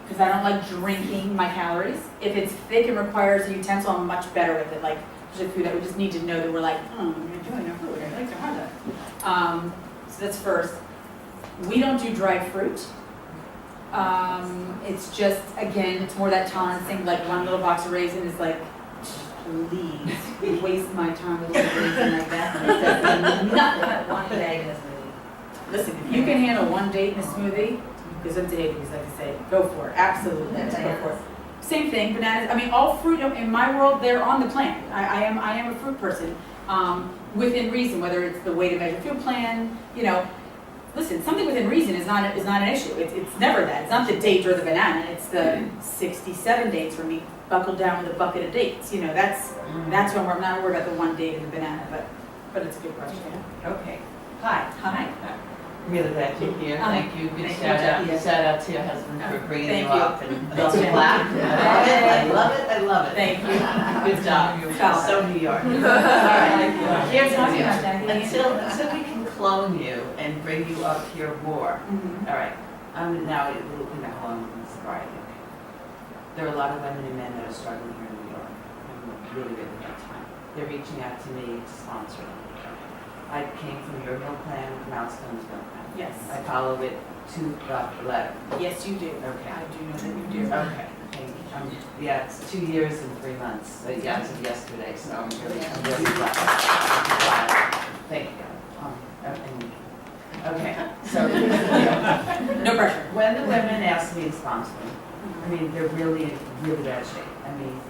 Speaker 3: because I don't like drinking my calories. If it's thick and requires a utensil, I'm much better with it. Like, there's a food that we just need to know that we're like, oh, I'm enjoying our food. I like to have that. So that's first. We don't do dried fruit. It's just, again, it's more that tolerance thing. Like one little box of raisin is like, please, waste my time with a raisin like that. It does nothing.
Speaker 5: One day in a smoothie.
Speaker 3: Listen, if you can handle one date in a smoothie, because I'm dating, as I say, go for it. Absolutely, let's go for it. Same thing, bananas. I mean, all fruit in my world, they're on the plan. I am a fruit person, within reason. Whether it's the way to measure food plan, you know. Listen, something within reason is not an issue. It's never that. It's not the date or the banana. It's the 67 dates for me, buckled down with a bucket of dates. You know, that's when I'm not worried about the one date and the banana. But it's a good question.
Speaker 8: Okay. Hi.
Speaker 3: Hi.
Speaker 8: Really glad you're here.
Speaker 3: Uh-huh.
Speaker 8: Thank you. Good
Speaker 3: Thank you,
Speaker 8: shout out.
Speaker 3: Jackie.
Speaker 8: Shout out to your husband for bringing
Speaker 3: Thank
Speaker 8: you
Speaker 3: you.
Speaker 8: up and those black. I love it. I love it.
Speaker 3: Thank you.
Speaker 8: Good job.
Speaker 3: Stop.
Speaker 8: So New York. All
Speaker 3: Thank
Speaker 8: right. Here's
Speaker 3: Talking
Speaker 8: the
Speaker 3: about
Speaker 8: deal.
Speaker 3: Jackie.
Speaker 8: Until we can clone you and bring you up here more.
Speaker 3: Mhm.
Speaker 8: All right. Now we're looking at clone sobriety. There are a lot of women and men that are struggling here in New York. Having a really, really hard time. They're reaching out to me to sponsor them. I came from your meal plan, Milestone's meal plan.
Speaker 3: Yes.
Speaker 8: I follow it to the letter.
Speaker 3: Yes, you do.
Speaker 8: Okay.
Speaker 3: I do know that you do.
Speaker 8: Okay. Yeah, it's 2 years and 3 months, yeah, as of yesterday, so I'm really glad. Thank you. Okay, so,
Speaker 3: No pressure.
Speaker 8: when the women ask me to sponsor them, I mean, they're really in really bad shape. I mean,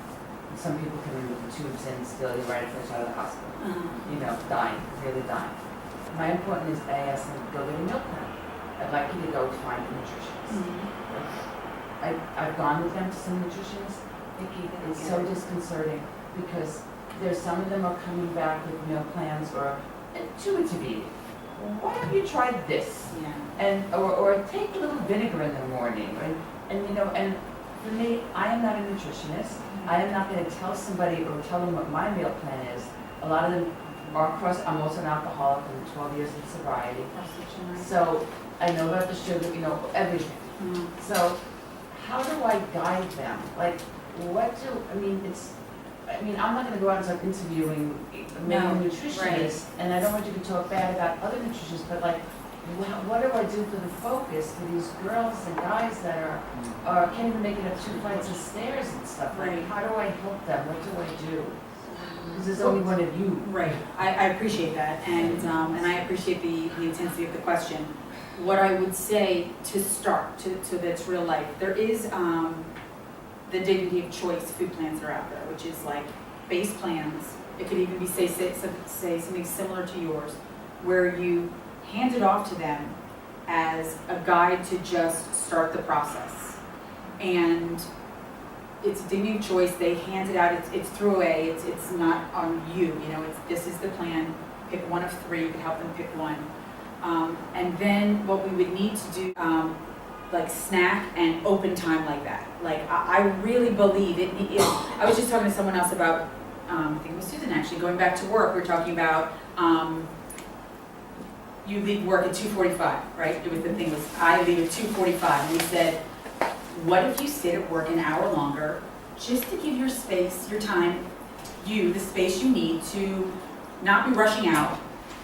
Speaker 8: some people come in with the tubes in still, they're right fresh out of the hospital. You know, dying, really dying. My important is I ask them to go get a meal plan. I'd like you to go find a nutritionist. I've gone with them to some nutritionists. Nikki, it's so disconcerting because there's some of them are coming back with meal plans or intuitive eating. Why don't you try this?
Speaker 3: Yeah.
Speaker 8: And or take a little vinegar in the morning, right? And you know, and for me, I am not a nutritionist. I am not going to tell somebody or tell them what my meal plan is. A lot of them are I'm also an alcoholic and 12 years of sobriety. So I know about the sugar, you know, everything. So how do I guide them? Like, I'm not going to go out and start interviewing many nutritionists, and I don't want you to talk bad about other nutritionists, but like, what do I do for the focus for these girls and guys that are can't even make it up 2 flights of stairs and stuff? Like, how do I help them? What do I do? Because there's only one of you.
Speaker 3: Right. I appreciate that, and I appreciate the intensity of the question. What I would say to start, to that's real life, there is the dignity of choice food plans that are out there, which is like base plans. It could even be say something similar to yours, where you hand it off to them as a guide to just start the process. And it's a dignity of choice. They hand it out. It's through it's not on you. You know, this is the plan. Pick one of 3. You can help them pick one. And then what we would need to do, like snack and open time like that. Like I really believe it. I was just talking to someone else about, I think it was Susan actually, going back to work. We're talking about you leave work at 2:45, right? It was the thing was I leave at 2:45, and we said, what if you sit at work an hour longer, just to give your space, your time, the space you need to not be rushing out.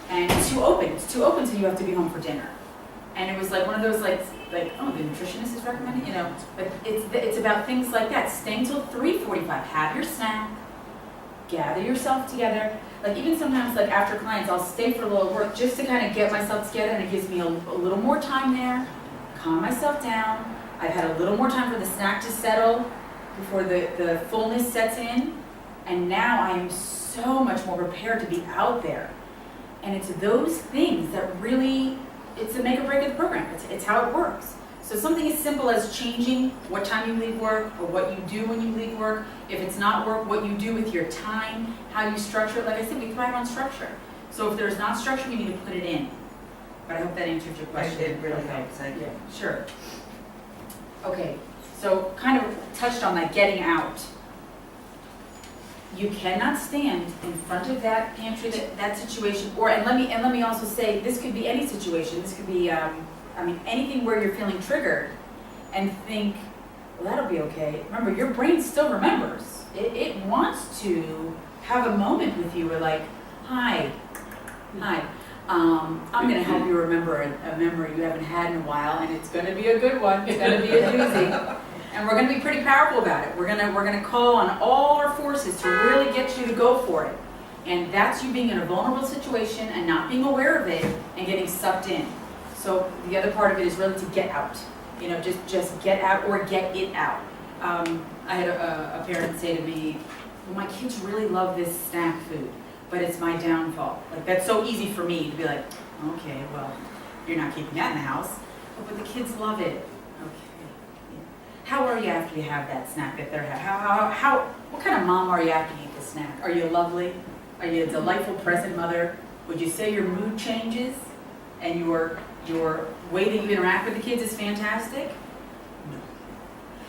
Speaker 3: And it's too open. It's too open till you have to be home for dinner. And it was like one of those like oh, the nutritionist is recommending, you know. But it's about things like that. Staying till 3:45. Have your snack. Gather yourself together. Like even sometimes like after clients, I'll stay for a little work just to kind of get myself together, and it gives me a little more time there. Calm myself down. I've had a little more time for the snack to settle before the fullness sets in. And now I am so much more prepared to be out there. And it's those things that really, it's the make or break of the program. It's how it works. So something as simple as changing what time you leave work or what you do when you leave work. If it's not work, what you do with your time, how you structure it. Like I said, we thrive on structure. So if there's not structure, you need to put it in. But I hope that answered your question.
Speaker 4: It really helps, thank you.
Speaker 3: Yeah, sure. Okay, so kind of touched on that getting out. You cannot stand in front of that pantry, that situation, and let me also say, this could be any situation. This could be, anything where you're feeling triggered and think, well, that'll be okay. Remember, your brain still remembers. It wants to have a moment with you where like, hi, I'm gonna help you remember a memory you haven't had in a while, and it's gonna be a good one. It's gonna be a doozy. And we're gonna be pretty powerful about it. We're gonna call on all our forces to really get you to go for it. And that's you being in a vulnerable situation and not being aware of it and getting sucked in. So the other part of it is really to get out. You know, just get out or get it out. I had a parent say to me, well, my kids really love this snack food, but it's my downfall. Like, that's so easy for me to be like, okay, well, you're not keeping that in the house. But the kids love it. How are you after you have that snack that they're having? What kind of mom are you after you eat the snack? Are you lovely? Are you a delightful present mother? Would you say your mood changes and your way that you interact with the kids is fantastic? No.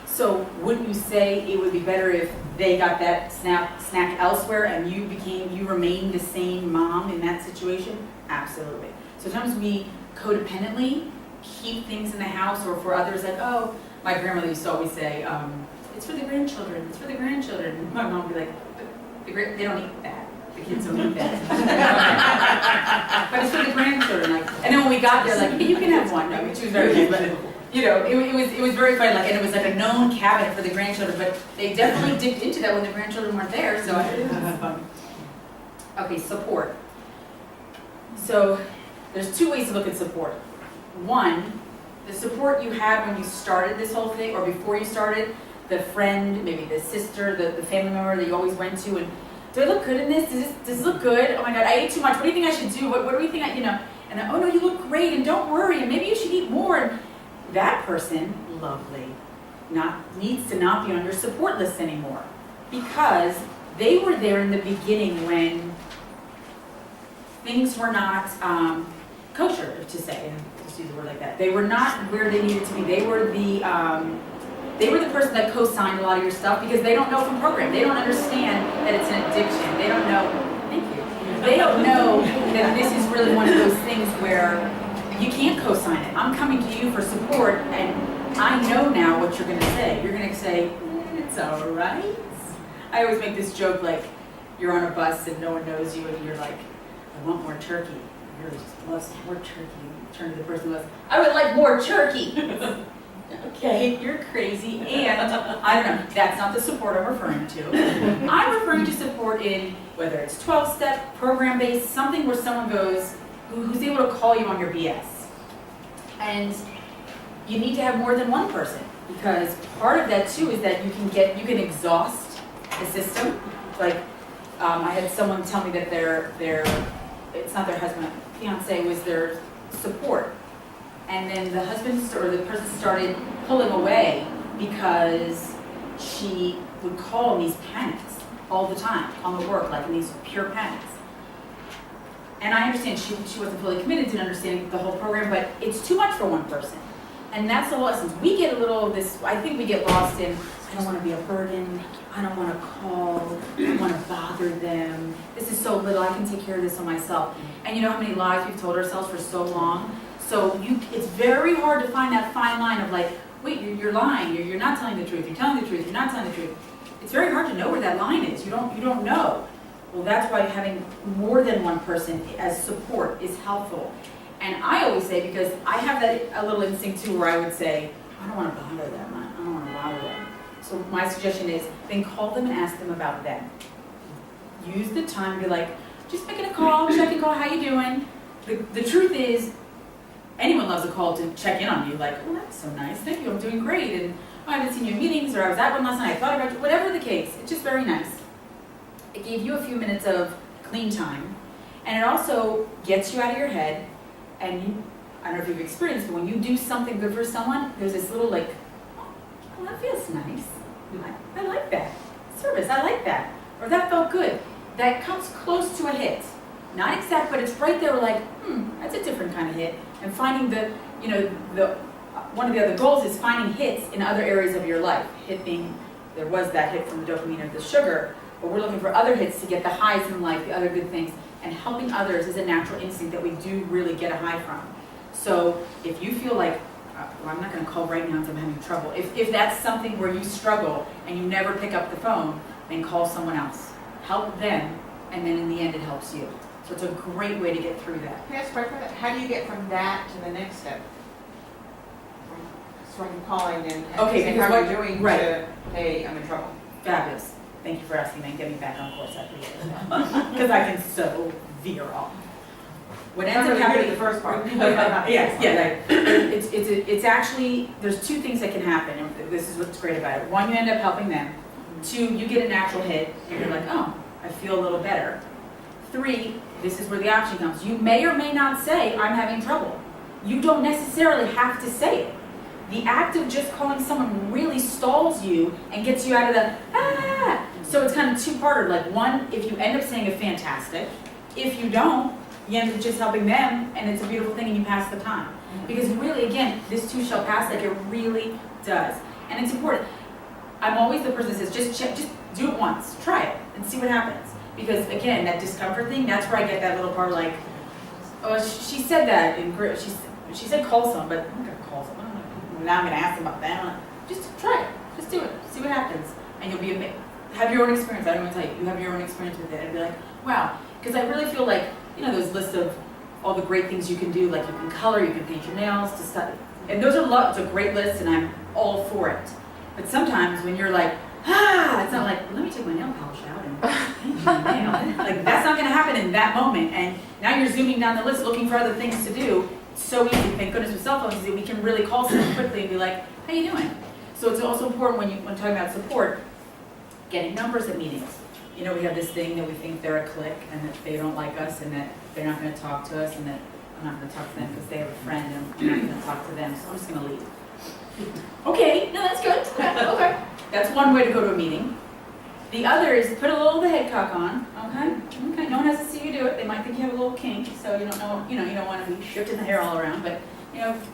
Speaker 3: So wouldn't you say it would be better if they got that snack elsewhere and you remained the same mom in that situation? Absolutely. So sometimes we codependently keep things in the house, or for others like, oh, my grandmother used to always say, it's for the grandchildren, it's for the grandchildren. My mom would be like, they don't eat that. The kids don't eat that. But it's for the grandchildren. Like, and then when we got there, like, hey, you can have one. I mean, she was very good, but you know, it was very funny. Like, and it was like a known cabinet for the grandchildren, but they definitely dipped into that when the grandchildren weren't there. So it was fun. Okay, support. So there's two ways to look at support. One, the support you had when you started this whole thing, or before you started, the friend, maybe the sister, the family member that you always went to, and do I look good in this? Does this look good? Oh my God, I ate too much. What do you think I should do? What do you think and then, oh no, you look great, and don't worry, and maybe you should eat more. And that person, lovely, needs to not be on your support list anymore, because they were there in the beginning when things were not kosher, to say, just use a word like that. They were not where they needed to be. They were the person that co-signed a lot of your stuff, because they don't know from program. They don't understand that it's an addiction. They don't know, thank you. They don't know that this is really one of those things where you can't co-sign it. I'm coming to you for support, and I know now what you're gonna say. You're gonna say, it's all right. I always make this joke, like, you're on a bus and no one knows you, and you're like, I want more turkey. I really just love some more turkey. You turn to the person who goes, I would like more turkey. Okay, you're crazy, and I don't know, that's not the support I'm referring to. I'm referring to support in, whether it's 12-step, program-based, something where someone goes, who's able to call you on your BS. And you need to have more than one person, because part of that too is that you can exhaust the system. Like, I had someone tell me that it's not their husband, fiance was their support. And then the husband or the person started pulling away because she would call in these panics all the time on the work, like in these pure panics. And I understand she wasn't fully committed, didn't understand the whole program, but it's too much for one person. And that's the whole essence. We get a little of this, I think we get lost in, I don't want to be a burden, I don't want to call, I don't want to bother them. This is so little, I can take care of this on myself. And you know how many lies we've told ourselves for so long? So it's very hard to find that fine line of like, wait, you're lying, you're not telling the truth, you're telling the truth, you're not telling the truth. It's very hard to know where that line is. You don't know. Well, that's why having more than one person as support is helpful. And I always say, because I have that a little instinct too, where I would say, I don't want to bother them, I don't want to bother them. So my suggestion is, then call them and ask them about them. Use the time to be like, just making a call, checking call, how you doing? The truth is, anyone loves a call to check in on you, like, oh, that's so nice, thank you, I'm doing great, and oh, I haven't seen you in meetings, or I was at one last night, I thought about you, whatever the case, it's just very nice. It gave you a few minutes of clean time, and it also gets you out of your head, and I don't know if you've experienced, but when you do something good for someone, there's this little like, oh, that feels nice. I like that. Service, I like that. Or that felt good. That comes close to a hit. Not exact, but it's right there. We're like, that's a different kind of hit. And finding one of the other goals is finding hits in other areas of your life. Hit being, there was that hit from the dopamine or the sugar, but we're looking for other hits to get the highs in life, the other good things. And helping others is a natural instinct that we do really get a high from. So if you feel like, well, I'm not going to call right now until I'm having trouble. If that's something where you struggle and you never pick up the phone, then call someone else. Help them, and then in the end it helps you. So it's a great way to get through that.
Speaker 7: Can I ask a question? How do you get from that to the next step? From calling and
Speaker 3: Okay,
Speaker 7: saying
Speaker 3: because
Speaker 7: how
Speaker 3: what-
Speaker 7: you're doing
Speaker 3: right.
Speaker 7: to, hey, I'm in trouble.
Speaker 3: Fabulous. Thank you for asking me and getting back on course. I appreciate it. Because I can so veer off. What ends up happening,
Speaker 7: the first part.
Speaker 3: yes, yeah, right. It's actually, there's two things that can happen, and this is what's great about it. One, you end up helping them. Two, you get a natural hit, and you're like, oh, I feel a little better. Three, this is where the option comes. You may or may not say, I'm having trouble. You don't necessarily have to say it. The act of just calling someone really stalls you and gets you out of the, ah. So it's kind of two-parter. Like one, if you end up saying a fantastic, if you don't, you end up just helping them, and it's a beautiful thing, and you pass the time. Because really, again, this too shall pass, like it really does. And it's important. I'm always the person that says, just do it once, try it, and see what happens. Because again, that discomfort thing, that's where I get that little part like, oh, she said that, in she said call someone, but I'm not gonna call someone. Now I'm gonna ask them about that. Just try it, just do it, see what happens. And you'll be amazed. Have your own experience, I don't even tell you, you have your own experience with it, and be like, wow. Because I really feel like, those lists of all the great things you can do, like you can color, you can paint your nails, to study. And those are it's a great list, and I'm all for it. But sometimes when you're like, it's not like, let me take my nail polish out and paint my nail. Like that's not gonna happen in that moment. And now you're zooming down the list looking for other things to do. It's so easy, thank goodness with cell phones, that we can really call someone quickly and be like, how you doing? So it's also important when talking about support, getting numbers at meetings. We have this thing that we think they're a clique and that they don't like us and that they're not going to talk to us and that I'm not going to talk to them because they have a friend and I'm not going to talk to them, so I'm just going to leave. Okay, no, that's good. Okay. That's one way to go to a meeting. The other is put a little of the head cock on, okay? No one has to see you do it. They might think you have a little kink, so you don't know, you don't want to be shifting the hair all around, but,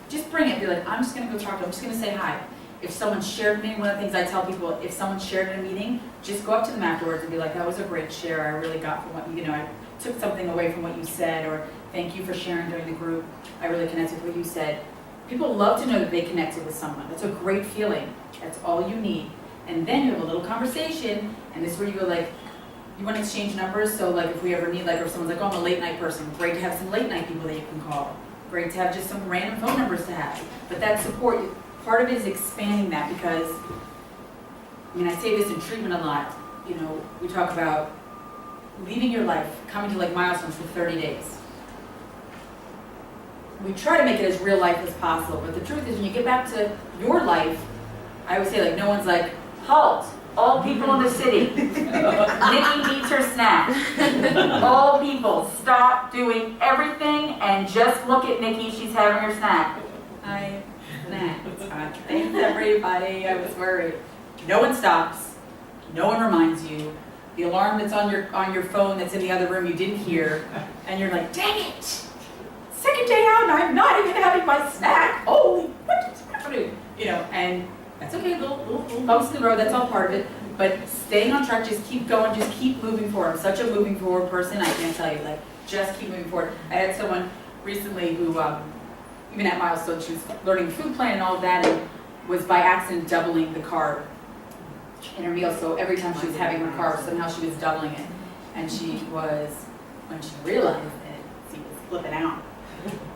Speaker 3: just bring it. Be like, I'm just going to go talk to them. I'm just going to say hi. If someone shared me, one of the things I tell people, if someone shared in a meeting, just go up to them afterwards and be like, that was a great share. I really got from what, I took something away from what you said, or thank you for sharing during the group. I really connected with what you said. People love to know that they connected with someone. That's a great feeling. That's all you need. And then you have a little conversation, and this is where you go like, you want to exchange numbers, so like if we ever need, like if someone's like, oh, I'm a late night person, great to have some late night people that you can call. Great to have just some random phone numbers to have. But that support, part of it is expanding that because, I say this in treatment a lot, we talk about leaving your life, coming to like milestones for 30 days. We try to make it as real life as possible, but the truth is when you get back to your life, I always say like, no one's like, halt, all people in the city, Nikki needs her snack. All people, stop doing everything and just look at Nikki, she's having her snack. Thanks everybody, I was worried. No one stops, no one reminds you. The alarm that's on your phone that's in the other room you didn't hear, and you're like, dang it! Second day out and I'm not even having my snack. Holy, what is happening? And that's okay, little bumps in the road, that's all part of it. But staying on track, just keep going, just keep moving forward. I'm such a moving forward person, I can't tell you, like, just keep moving forward. I had someone recently who, even at Milestone, she was learning food plan and all of that, and was by accident doubling the carb in her meal. So every time she was having her carb, somehow she was doubling it. And she was, when she realized it, she was flipping out.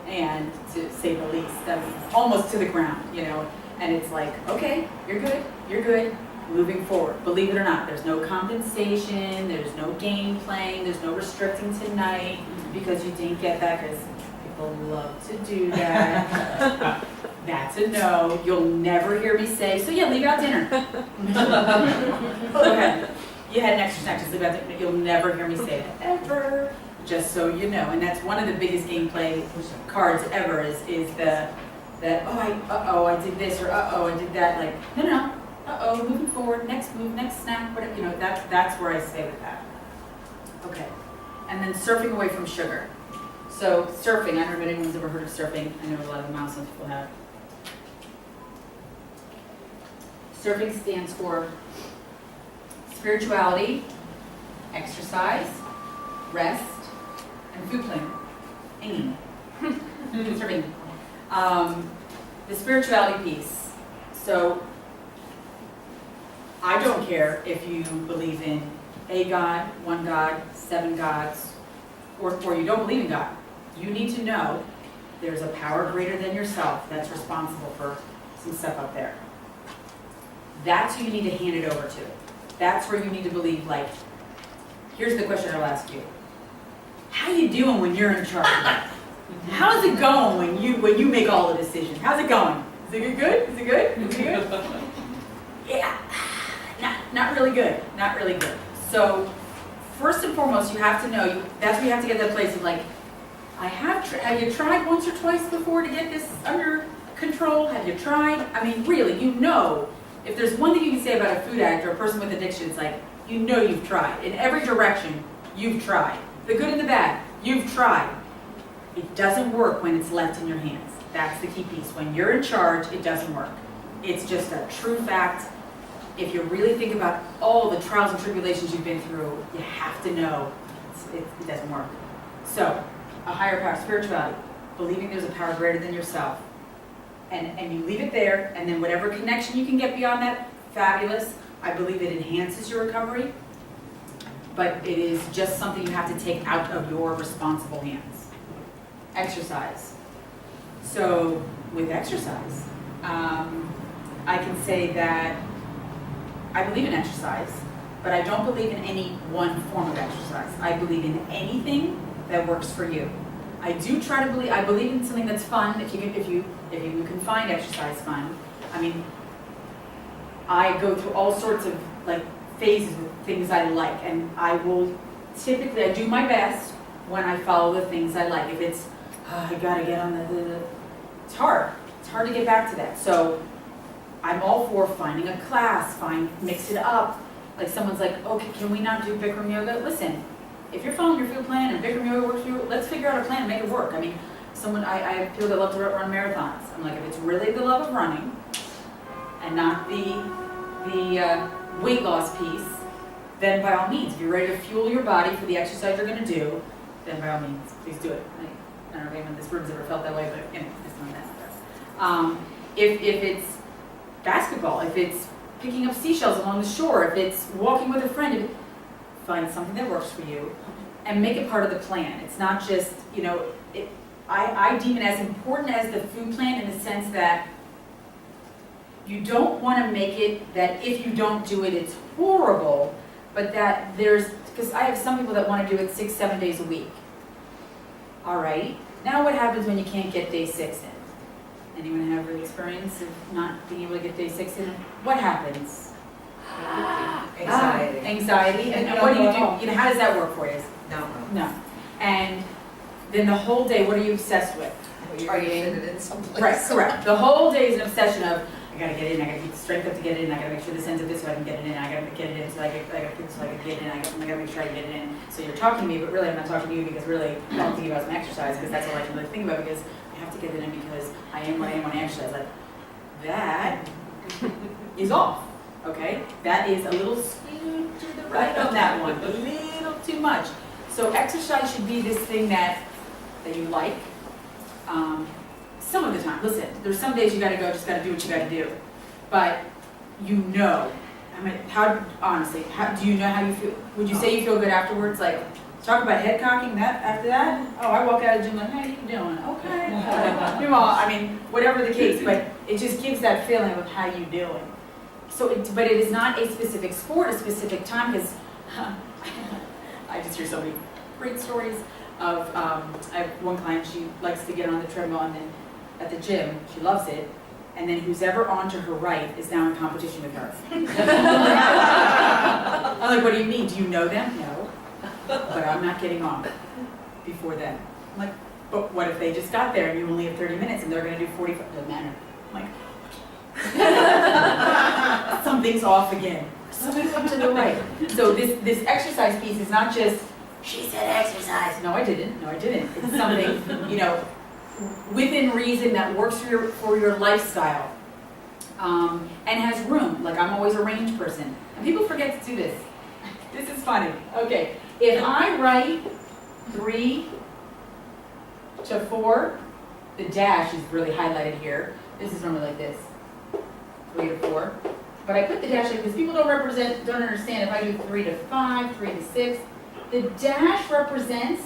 Speaker 3: And to say the least, almost to the ground, And it's like, okay, you're good, moving forward. Believe it or not, there's no compensation, there's no game playing, there's no restricting tonight because you didn't get that, because people love to do that. That's a no. You'll never hear me say, so yeah, leave out dinner. Okay. You had an extra snack, just leave out dinner. You'll never hear me say that, ever. just so you know. And that's one of the biggest gameplay cards ever is that, I did this, or I did that. Like, no, moving forward, next move, next snap, whatever, you know, that's where I stay with that. Okay, and then surfing away from sugar. So surfing, I don't know if anyone's ever heard of surfing. I know a lot of the milestone people have. Surfing stands for spirituality, exercise, rest, and food planning. Surfing. The spirituality piece. So I don't care if you believe in a God, one God, 7 gods, or you don't believe in God. You need to know there's a power greater than yourself that's responsible for some stuff up there. That's who you need to hand it over to. That's where you need to believe, like, here's the question I'll ask you. How you doing when you're in charge of that? How's it going when you make all the decisions? How's it going? Is it good? Is it good? Is it good? Yeah. Not really good. Not really good. So first and foremost, you have to know, that's where you have to get that place of like, have you tried once or twice before to get this under control? Have you tried? I mean, really, you know, if there's one thing you can say about a food addict or a person with addiction, it's like, you know you've tried. In every direction, you've tried. The good and the bad, you've tried. It doesn't work when it's left in your hands. That's the key piece. When you're in charge, it doesn't work. It's just a true fact. If you really think about all the trials and tribulations you've been through, you have to know it doesn't work. So, a higher power, spirituality, believing there's a power greater than yourself. And you leave it there, and then whatever connection you can get beyond that, fabulous. I believe it enhances your recovery, but it is just something you have to take out of your responsible hands. Exercise. So, with exercise, I can say that I believe in exercise, but I don't believe in any one form of exercise. I believe in anything that works for you. I do try to believe, I believe in something that's fun, if you can find exercise fun. I mean, I go through all sorts of like phases with things I like, and I will typically, I do my best when I follow the things I like. If it's, I gotta get on it's hard to get back to that. So I'm all for finding a class, mix it up. Like someone's like, okay, can we not do Bikram yoga? Listen, if you're following your food plan and Bikram yoga works for you, let's figure out a plan and make it work. I mean, I have people that love to run marathons. I'm like, if it's really the love of running and not the weight loss piece, then by all means, if you're ready to fuel your body for the exercise you're gonna do, then by all means, please do it. I don't know if anyone in this room's ever felt that way, but anyway, it's not that. If it's basketball, if it's picking up seashells along the shore, if it's walking with a friend, find something that works for you and make it part of the plan. It's not just, you know, I deem it as important as the food plan in the sense that you don't want to make it that if you don't do it, it's horrible, but that because I have some people that want to do it 6-7 days a week. All right, now what happens when you can't get day 6 in? Anyone have the experience of not being able to get day 6 in? What happens?
Speaker 4: Anxiety.
Speaker 3: Anxiety. And what do you do? You know, how does that work for you?
Speaker 4: No.
Speaker 3: And then the whole day, what are you obsessed with?
Speaker 4: Are you in it in someplace?
Speaker 3: Right, correct. The whole day is an obsession of, I gotta get in, I gotta get the strength up to get in, I gotta make sure this ends up this so I can get it in, I gotta get it in so I gotta pick so I can get it in, I gotta make sure I get it in. So you're talking to me, but really I'm not talking to you because really I'm thinking about some exercise because that's all I can really think about because I have to get it in because I am what I am when I exercise. Like, that is off, okay? That is a little skewed to the right on that one, a little too much. So exercise should be this thing that you like. Some of the time, listen, there's some days you gotta go, just gotta do what you gotta do. But you know, I mean, honestly, do you know how you feel? Would you say you feel good afterwards? Like, talk about head cocking after that? Oh, I walk out of the gym like, how you doing? Okay. I mean, whatever the case, but it just gives that feeling of how you doing. So, but it is not a specific sport, a specific time, because I just hear so many great stories of, I have one client, she likes to get on the treadmill and then at the gym, she loves it, and then who's ever on to her right is now in competition with her. I'm like, what do you mean? Do you know them? No, but I'm not getting on. before then. I'm like, but what if they just got there and you only have 30 minutes and they're gonna do 45, doesn't matter. I'm like, something's off again. Something's up to the right. So this exercise piece is not just, she said exercise. No, I didn't. It's something, within reason that works for your lifestyle. And has room. Like, I'm always a range person. And people forget to do this. This is funny. Okay, if I write 3 to 4, the dash is really highlighted here. This is normally like this, 3 to 4. But I put the dash like this. People don't understand if I do 3 to 5, 3 to 6. The dash represents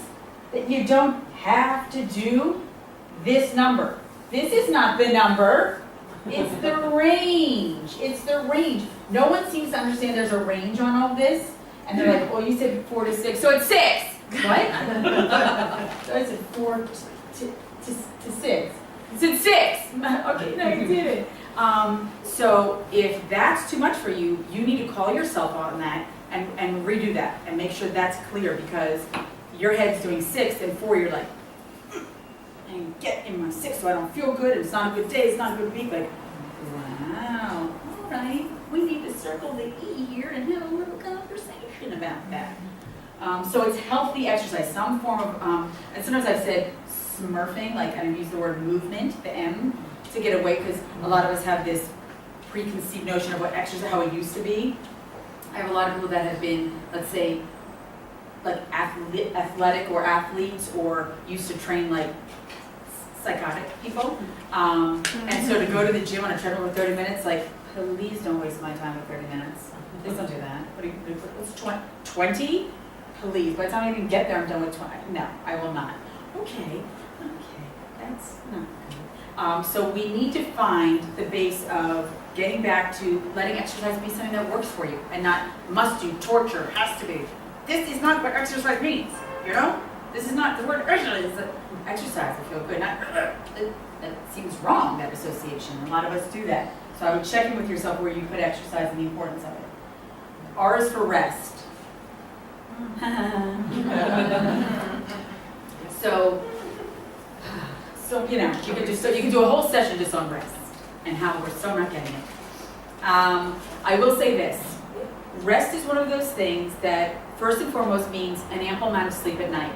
Speaker 3: that you don't have to do this number. This is not the number. It's the range. It's the range. No one seems to understand there's a range on all this. And they're like, oh, you said 4 to 6, so it's 6. What? So I said 4 to 6. You said 6. Okay, no, you didn't. So if that's too much for you, you need to call yourself out on that and redo that and make sure that's clear, because your head's doing 6 and 4, you're like, and get in my 6 so I don't feel good, it's not a good day, it's not a good week. Like, wow, all right, we need to circle the E here and have a little conversation about that. So it's healthy exercise, some form of, and sometimes I've said smurfing, like I use the word movement, the M, to get away, because a lot of us have this preconceived notion of what exercise, how it used to be. I have a lot of people that have been, let's say, like athletic or athletes, or used to train like psychotic people. And so to go to the gym on a treadmill for 30 minutes, like, please don't waste my time with 30 minutes. Please don't do that. What do you do? What's 20? Please. By the time I even get there, I'm done with 20. No, I will not. Okay, that's not good. So we need to find the base of getting back to letting exercise be something that works for you, and not must do, torture, has to be. This is not what exercise means, This is not the word exercise. Exercise, I feel good. Not, that seems wrong, that association. A lot of us do that. So I would check in with yourself where you put exercise and the importance of it. R is for rest. So you can do a whole session just on rest and how we're so not getting it. I will say this: rest is one of those things that first and foremost means an ample amount of sleep at night.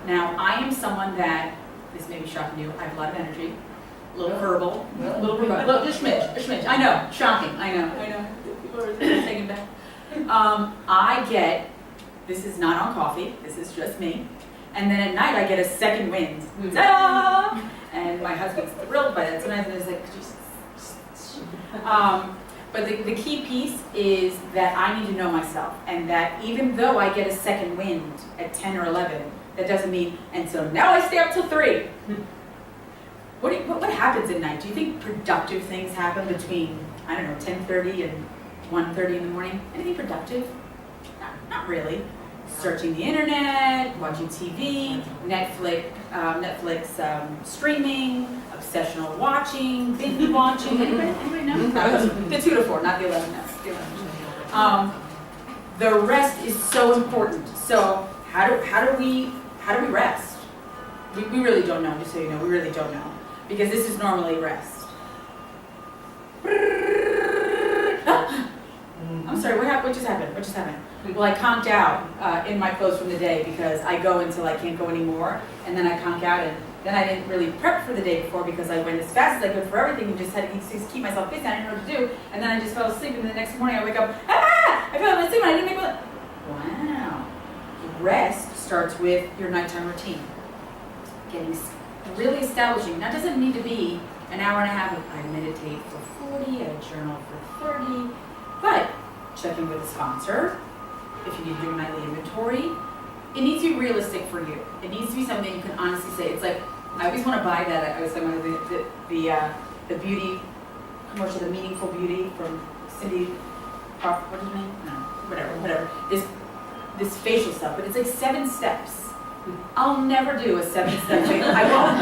Speaker 3: Now, I am someone that, this may be shocking you, I have a lot of energy, a little verbal, a little just a smidge. I know, shocking. I know. People are taking back. I get, this is not on coffee, this is just me. And then at night I get a second wind. Ta-da! And my husband's thrilled by that. Sometimes he's like, but the key piece is that I need to know myself, and that even though I get a second wind at 10 or 11, that doesn't mean, and so now I stay up till 3. What happens at night? Do you think productive things happen between, 10:30 and 1:30 in the morning? Anything productive? Not really. Searching the internet, watching TV, Netflix streaming, obsessional watching, binge watching. Anybody know? The 2 to 4, not the 11. No, the 11. The rest is so important. So how do we rest? We really don't know. Just so you know, we really don't know, because this is normally rest. I'm sorry. What just happened? Well, I conked out in my clothes from the day, because I go until I can't go anymore, and then I conk out, and then I didn't really prep for the day before, because I went as fast as I could for everything and just had to keep myself busy. I didn't know what to do, and then I just fell asleep, and the next morning I wake up, I fell asleep and I didn't make it. Wow. Rest starts with your nighttime routine. Really establishing. That doesn't need to be an hour and a half of I meditate for 40, I journal for 30, but checking with a sponsor. If you need to do a nightly inventory, it needs to be realistic for you. It needs to be something you can honestly say. It's like, I always want to buy that. I always say the beauty commercial, the Meaningful Beauty from Cindy Crawford, what's her name? No, whatever. This facial stuff, but it's like 7 steps. I'll never do a 7-step thing. I won't.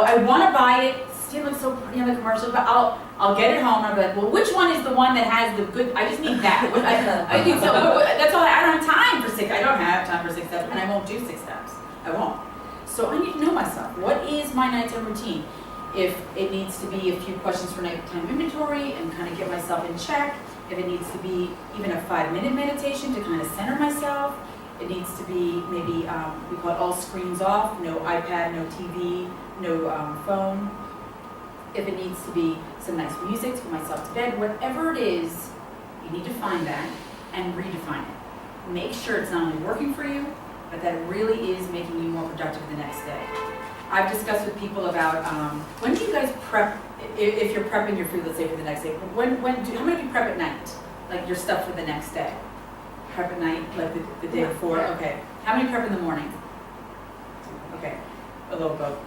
Speaker 3: I want to buy it. It looks so pretty on the commercial, but I'll get it home and I'll be like, well, which one is the one that has the good? I just need that. I think so. That's all. I don't have time for 6. I don't have time for 6 steps, and I won't do 6 steps. I won't. So I need to know myself. What is my nighttime routine? If it needs to be a few questions for nighttime inventory and kind of get myself in check, if it needs to be even a 5-minute meditation to kind of center myself, it needs to be maybe, we call it all screens off, no iPad, no TV, no phone. If it needs to be some nice music to put myself to bed, whatever it is, you need to find that and redefine it. Make sure it's not only working for you, but that it really is making you more productive the next day. I've discussed with people about when do you guys prep, if you're prepping your food, let's say for the next day, how many of you prep at night? Like your stuff for the next day? Prep at night, like the day before?
Speaker 2: Yeah.
Speaker 3: Okay. How many prep in the morning? Okay, a little both.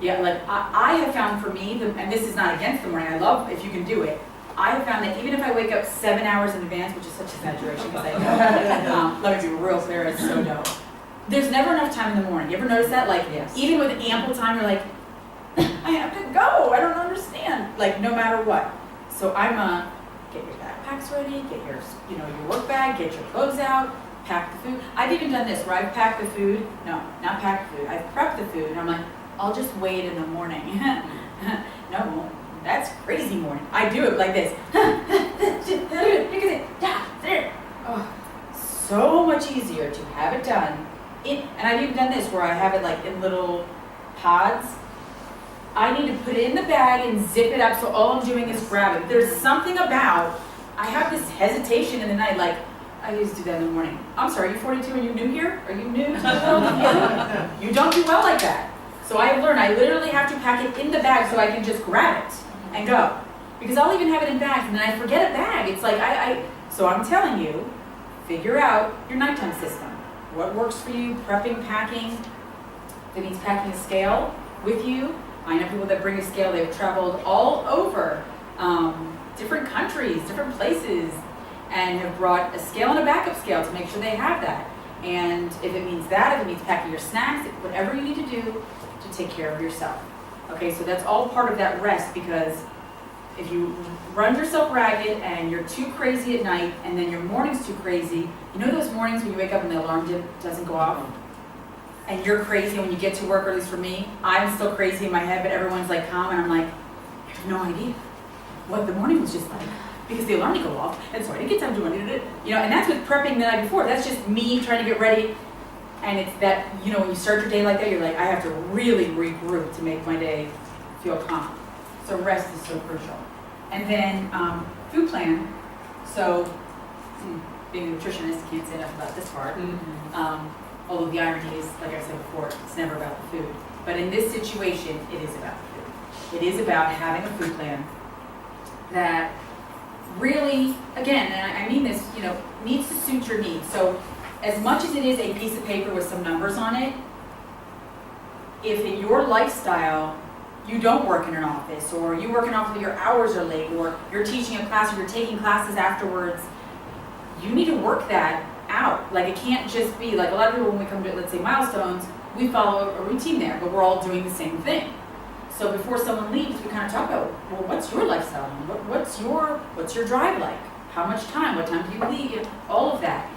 Speaker 3: Yeah, like I have found for me, and this is not against the morning, I love if you can do it. I have found that even if I wake up 7 hours in advance, which is such exaggeration because I know, let me be real clear, I so don't. There's never enough time in the morning. You ever notice that? Like,
Speaker 4: Yes.
Speaker 3: even with ample time, you're like, I have to go. I don't understand. Like, no matter what. So I'm get your backpacks ready, get your, your work bag, get your clothes out, pack the food. I've even done this where I've packed the food. No, not packed the food. I've prepped the food, and I'm like, I'll just wait in the morning. No, that's crazy morning. I do it like this. Oh, so much easier to have it done. And I've even done this where I have it like in little pods. I need to put it in the bag and zip it up so all I'm doing is grab it. There's something about, I have this hesitation in the night, like, I used to do that in the morning. I'm sorry, you're 42 and you're new here? Are you new to the world? You don't do well like that. So I have learned, I literally have to pack it in the bag so I can just grab it and go. Because I'll even have it in bags and then I forget a bag. It's like, so I'm telling you, figure out your nighttime system. What works for you, prepping, packing. If it means packing a scale with you. I know people that bring a scale, they've traveled all over different countries, different places, and have brought a scale and a backup scale to make sure they have that. And if it means that, if it means packing your snacks, whatever you need to do to take care of yourself. Okay, so that's all part of that rest, because if you run yourself ragged and you're too crazy at night and then your morning's too crazy, you know those mornings when you wake up and the alarm doesn't go off? And you're crazy when you get to work, or at least for me, I'm still crazy in my head, but everyone's like calm, and I'm like, I have no idea what the morning was just like, because the alarm didn't go off, and so I didn't get time to do it. And that's with prepping the night before. That's just me trying to get ready, and it's that, when you start your day like that, you're like, I have to really regroup to make my day feel calm. So rest is so crucial. And then food plan. So being a nutritionist, can't say enough about this part. Although the irony is, like I said before, it's never about the food. But in this situation, it is about the food. It is about having a food plan that really, again, and I mean this, needs to suit your needs. So as much as it is a piece of paper with some numbers on it, if in your lifestyle, you don't work in an office, or you work in an office but your hours are late, or you're teaching a class, or you're taking classes afterwards, you need to work that out. Like, it can't just be like, a lot of people when we come to, let's say, milestones, we follow a routine there, but we're all doing the same thing. So before someone leaves, we kind of talk about, well, what's your lifestyle? What's your drive like? How much time? What time do you leave? All of that.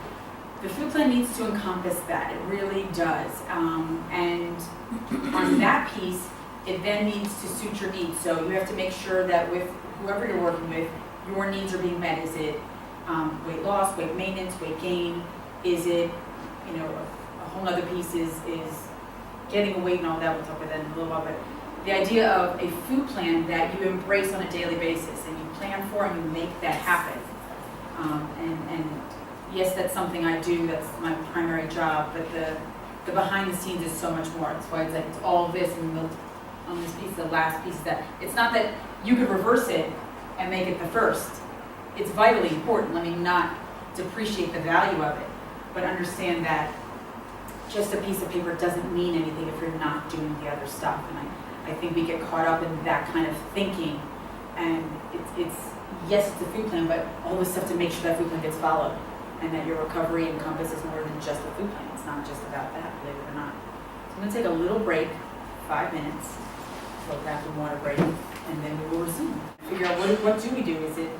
Speaker 3: The food plan needs to encompass that. It really does. And on that piece, it then needs to suit your needs. So you have to make sure that with whoever you're working with, your needs are being met. Is it weight loss, weight maintenance, weight gain? Is it, a whole other piece is getting a weight and all that. We'll talk about that in a little while. But the idea of a food plan that you embrace on a daily basis and you plan for and you make that happen. And yes, that's something I do. That's my primary job. But the behind the scenes is so much more. That's why it's like it's all this and on this piece, the last piece is that it's not that you could reverse it and make it the first. It's vitally important. Let me not depreciate the value of it, but understand that just a piece of paper doesn't mean anything if you're not doing the other stuff. And I think we get caught up in that kind of thinking, and it's yes, it's a food plan, but all this stuff to make sure that food plan gets followed, and that your recovery encompasses more than just a food plan. It's not just about that, believe it or not. So I'm going to take a little break, 5 minutes, for a bathroom water break, and then we will resume. Figure out what do we do? Is it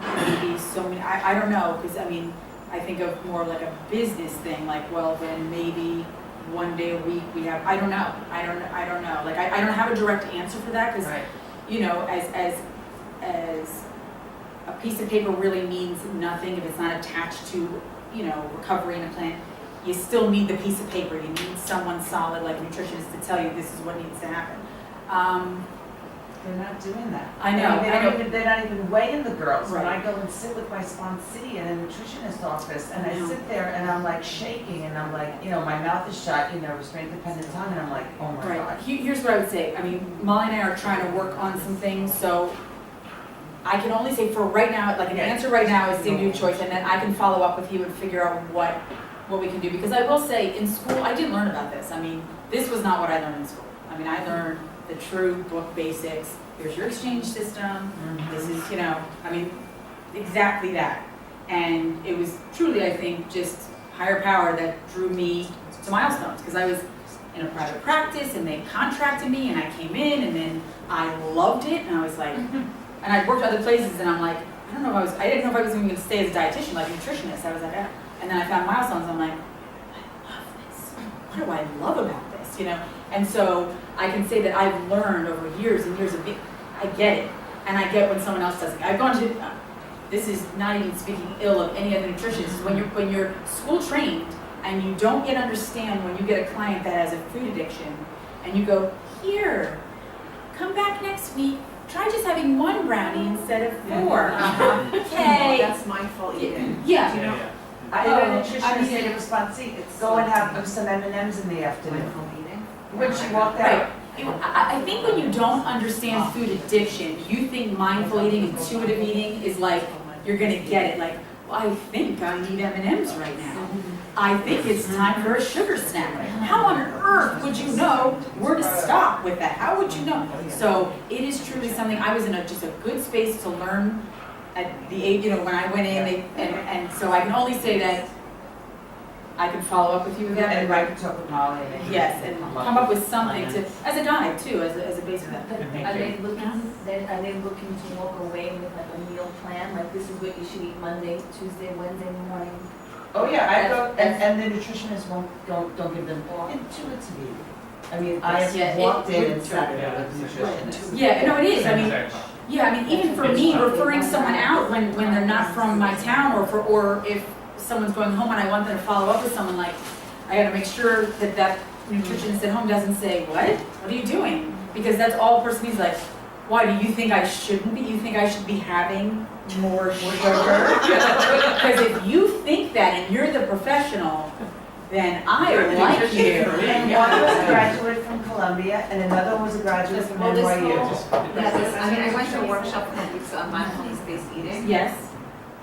Speaker 3: maybe so many? I don't know, because I think of more like a business thing, like, well, then maybe one day a week we have, I don't know. Like, I don't have a direct answer for that, because, you know, as a piece of paper really means nothing if it's not attached to, you know, recovery in a plan. You still need the piece of paper. You need someone solid, like a nutritionist, to tell you this is what needs to happen.
Speaker 8: They're not doing that.
Speaker 3: I know,
Speaker 8: They're not even weighing the girls. When
Speaker 3: Right.
Speaker 8: I go and sit with my sponsee in a nutritionist office, and I
Speaker 3: know.
Speaker 8: sit there and I'm like shaking, and I'm like, you know, my mouth is shut, you know, restraint dependent tongue, and I'm like, oh my
Speaker 3: Right.
Speaker 8: God.
Speaker 3: Here's what I would say. I mean, Molly and I are trying to work on some things, so I can only say for right now, like an answer right now is the new choice, and then I can follow up with you and figure out what we can do. Because I will say, in school, I didn't learn about this. I mean, this was not what I learned in school. I mean, I learned the true book basics. Here's your exchange system. This is, you know, I mean, exactly that. And it was truly, I think, just higher power that drew me to Milestones, because I was in a private practice and they contracted me and I came in and then I loved it and I was like, and I'd worked other places and I'm like, I didn't know if I was even going to stay as a dietitian, like a nutritionist. I was like, and then I found Milestones. I'm like, I love this. What do I love about this? You know? And so I can say that I've learned over years and years of it. I get it, and I get when someone else doesn't. I've gone to. This is not even speaking ill of any other nutritionist. When you're school trained and you don't yet understand when you get a client that has a food addiction, and you go, here, come back next week. Try just having 1 brownie instead of 4. Okay.
Speaker 7: That's mindful eating.
Speaker 3: Yeah.
Speaker 7: You know?
Speaker 8: I had a nutritionist say to a sponsee, go and have some M&Ms in the afternoon.
Speaker 7: Mindful eating.
Speaker 8: When she walked
Speaker 3: Right.
Speaker 8: out.
Speaker 3: I think when you don't understand food addiction, you think mindful eating, intuitive eating is like, you're gonna get it. Like, well, I think I need M&Ms right now. I think it's time for a sugar snack. How on earth would you know where to stop with that? How would you know? So it is truly something, I was in just a good space to learn at the age, you know, when I went in, and so I can only say that I can follow up with you with that.
Speaker 8: And I could talk with Molly.
Speaker 3: Yes, and come up with something to, as a guide too, as a base of that.
Speaker 9: Are they looking to walk away with like a meal plan, like this is what you should eat Monday, Tuesday, Wednesday morning?
Speaker 8: Oh, yeah, I go, and the nutritionists don't give them intuitive eating. I mean, I have walked in and sat there with a nutritionist.
Speaker 3: Yeah, no, it is, I mean, yeah, I mean, even for me, referring someone out when they're not from my town, or if someone's going home and I want them to follow up with someone, like, I gotta make sure that nutritionist at home doesn't say, what are you doing? Because that's all a person needs, like, why, do you think I shouldn't be? You think I should be having more sugar? Because if you think that and you're the professional, then I like you.
Speaker 8: And one was a graduate from Columbia, and another was a graduate from NYU.
Speaker 7: I mean, I went to a workshop a couple weeks on mindfulness-based eating,
Speaker 3: Yes.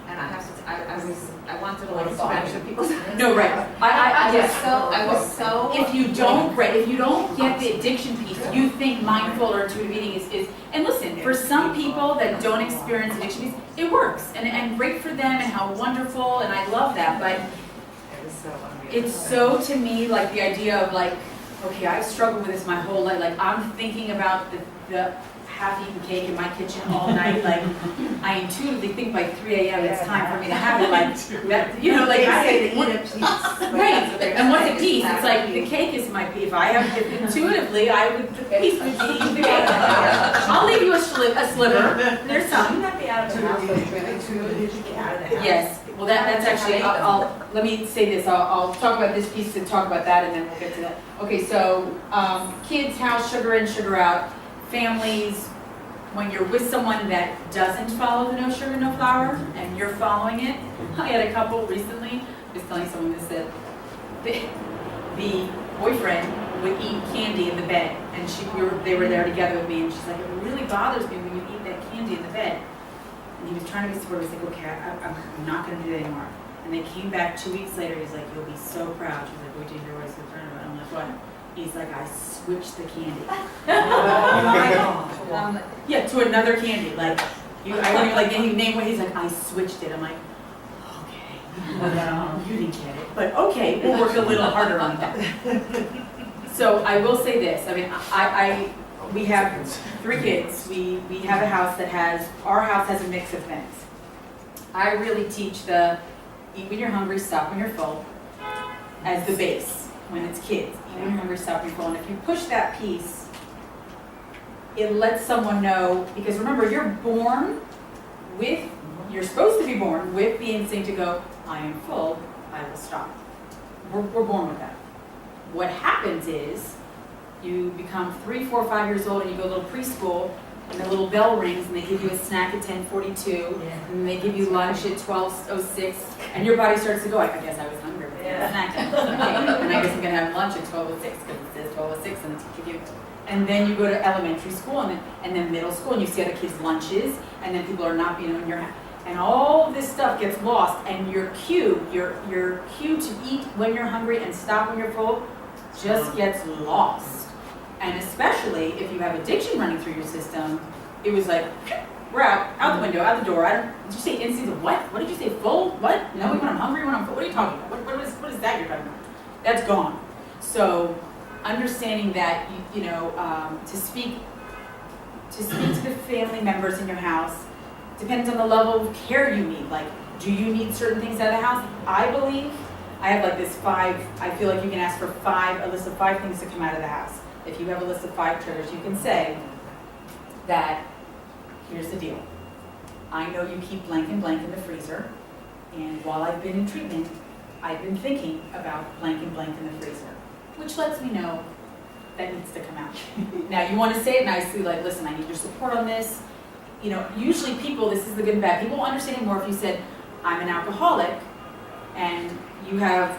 Speaker 7: and I have to, I wanted to like scratch the people's.
Speaker 3: No, right.
Speaker 7: I was so.
Speaker 3: If you don't get the addiction piece, you think mindful or intuitive eating is, and listen, for some people that don't experience addiction piece, it works, and great for them, and how wonderful, and I love that, but it's so, to me, like the idea of like, okay, I've struggled with this my whole life, like I'm thinking about the half-eaten cake in my kitchen all night, like I intuitively think by 3 a.m. it's time for me to have it, like, that, you know, like I say,
Speaker 7: eat a piece.
Speaker 3: right, and what's a piece? It's like, the cake is my piece, if I have it intuitively, the piece would be the cake. I'll leave you a sliver, there's some. Yes, well that's actually, let me say this, I'll talk about this piece and talk about that and then we'll get to that. Okay, so, kids, house, sugar in, sugar out, families, when you're with someone that doesn't follow the no sugar, no flour, and you're following it. I had a couple recently, I was telling someone this, that the boyfriend would eat candy in the bed, and they were there together with me, and she's like, it really bothers me when you eat that candy in the bed. And he was trying to be supportive. He's like, okay, I'm not going to do that anymore. And they came back 2 weeks later. He's like, you'll be so proud. She's like, wait till you hear what I said to her. I'm like, what? He's like, I switched the candy. Yeah, to another candy. Like, I don't even like any name what he's like, I switched it. I'm like, okay, you didn't get it. But okay, we'll work a little harder on that. So I will say this. I mean, we have 3 kids. We have a house our house has a mix of things. I really teach the eat when you're hungry, stop when you're full as the base. when it's kids, eating hungry, stopping full. And if you push that piece, it lets someone know, because remember, you're supposed to be born with the instinct to go, I am full, I will stop. We're born with that. What happens is, you become 3, 4, 5 years old and you go to little preschool, and the little bell rings and they give you a snack at 10:42, and they give you lunch at 12:06, and your body starts to go, I guess I was hungry, but snack time. Okay, and I guess I'm gonna have lunch at 12:06 because it says 12:06 and the teacher gives. And then you go to elementary school and then middle school, and you see other kids' lunches, and then people are not, in your house. And all of this stuff gets lost, and your cue to eat when you're hungry and stop when you're full just gets lost. And especially if you have addiction running through your system, it was like, we're out the window, out the door. Did you say instinct of what? What did you say, full? What? No, when I'm hungry, when I'm full. What are you talking about? What is that you're talking about? That's gone. So understanding that, to speak to the family members in your house depends on the level of care you need. Like, do you need certain things out of the house? I believe I have like this 5, I feel like you can ask for a list of 5 things to come out of the house. If you have a list of 5 triggers, you can say that, here's the deal. I know you keep blank and blank in the freezer, and while I've been in treatment, I've been thinking about blank and blank in the freezer, which lets me know that needs to come out. Now, you want to say it nicely, like, listen, I need your support on this. Usually people, this is the good and bad, people will understand it more if you said, I'm an alcoholic, and you have,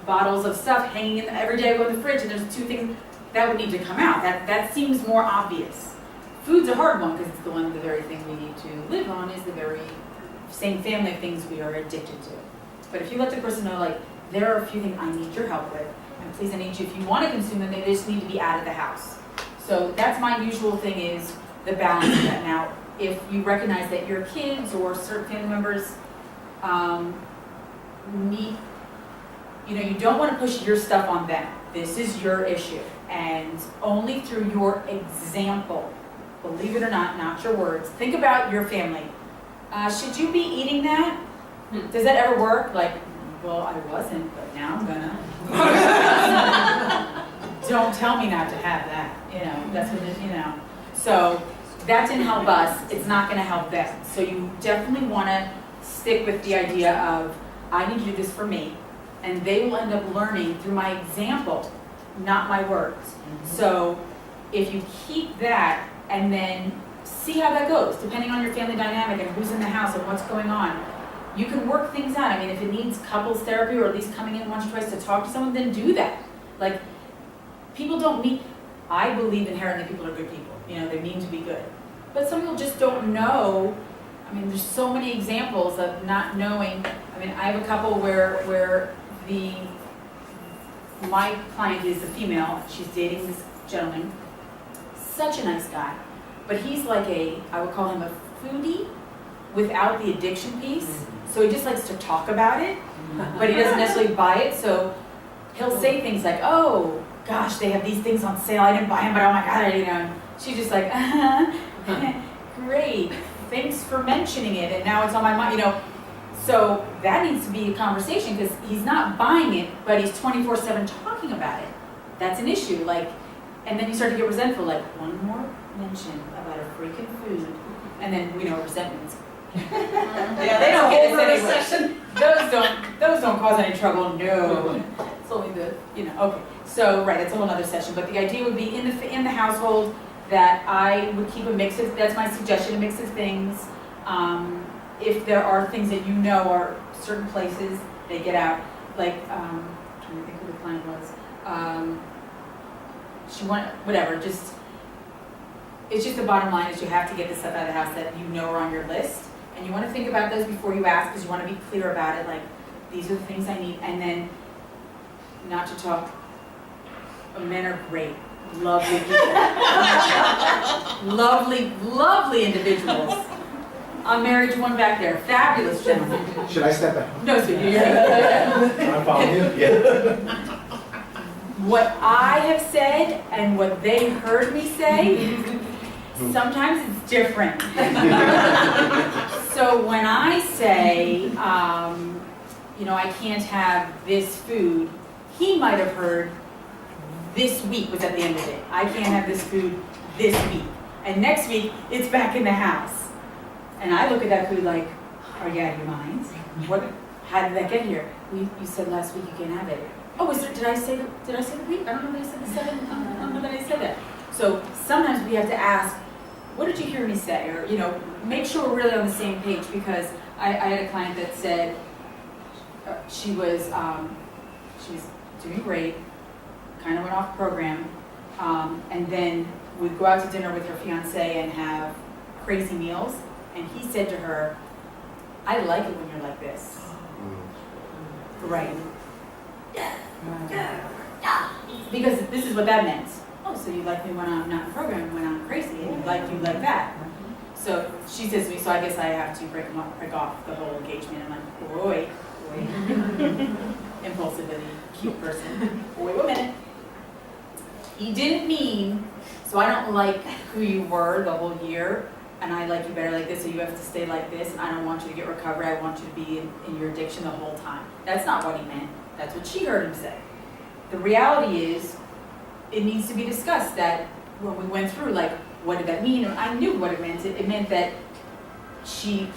Speaker 3: bottles of stuff hanging in every day in the fridge, and there's 2 things that would need to come out. That seems more obvious. Food's a hard one because it's the very thing we need to live on is the very same family of things we are addicted to. But if you let the person know, like, there are a few things I need your help with, and please, I need you, if you want to consume them, they just need to be out of the house. So that's my usual thing, is the balance of that. Now, if you recognize that your kids or certain family members need, you don't want to push your stuff on them. This is your issue. And only through your example, believe it or not your words, think about your family. Should you be eating that? Does that ever work? Like, well, I wasn't, but now I'm gonna. Don't tell me not to have that. That's what it, So that didn't help us. It's not gonna help them. So you definitely wanna stick with the idea of, I need to do this for me. And they will end up learning through my example, not my words. So if you keep that and then see how that goes, depending on your family dynamic and who's in the house and what's going on, you can work things out. I mean, if it needs couples therapy or at least coming in once or twice to talk to someone, then do that. Like, people don't mean, I believe inherently people are good people. They mean to be good. But some people just don't know. I mean, there's so many examples of not knowing. I mean, I have a couple where my client is a female, she's dating this gentleman, such a nice guy, but he's like I would call him a foodie without the addiction piece. So he just likes to talk about it, but he doesn't necessarily buy it. So he'll say things like, oh gosh, they have these things on sale, I didn't buy them, but oh my God, she's just like, great, thanks for mentioning it, and now it's on my mind, So that needs to be a conversation, because he's not buying it, but he's 24/7 talking about it. That's an issue. Like, and then you start to get resentful. Like, one more mention about a freaking food, and then we know resentments. Yeah, they don't get this anyway. Those don't cause any trouble. No, it's only the Okay, so right, that's a whole other session. But the idea would be in the household that I would keep a mix of. That's my suggestion: a mix of things. If there are things that are certain places, they get out. Like, I'm trying to think who the client was. It's just the bottom line is you have to get the stuff out of the house that are on your list. And you want to think about those before you ask, because you want to be clear about it. Like, these are the things I need. And then, not to talk, men are great. Lovely people. lovely individuals. I'm married to one back there. Fabulous gentleman.
Speaker 10: Should I step back?
Speaker 3: No, sir.
Speaker 10: I'm following you? Yeah.
Speaker 3: What I have said and what they heard me say, sometimes it's different. So when I say, I can't have this food, he might have heard this week was at the end of it. I can't have this food this week. And next week, it's back in the house. And I look at that food like, are you out of your minds? How did that get here? You said last week you can't have it. Oh, did I say the week? I don't know that I said the 7. I don't know that I said that. So sometimes we have to ask, what did you hear me say? Or, make sure we're really on the same page, because I had a client that said she was doing great, kind of went off program, and then would go out to dinner with her fiance and have crazy meals. And he said to her, I like it when you're like this. Right. Because this is what that meant. Oh, so you like me when I'm not in program, when I'm crazy, and you like that. So she says to me, so I guess I have to break off the whole engagement. I'm like, wait. Impulsivity, cute person. Wait a minute. He didn't mean, so I don't like who you were the whole year, and I like you better like this, so you have to stay like this, and I don't want you to get recovery, I want you to be in your addiction the whole time. That's not what he meant. That's what she heard him say. The reality is, it needs to be discussed that when we went through, like, what did that mean? And I knew what it meant. It meant that she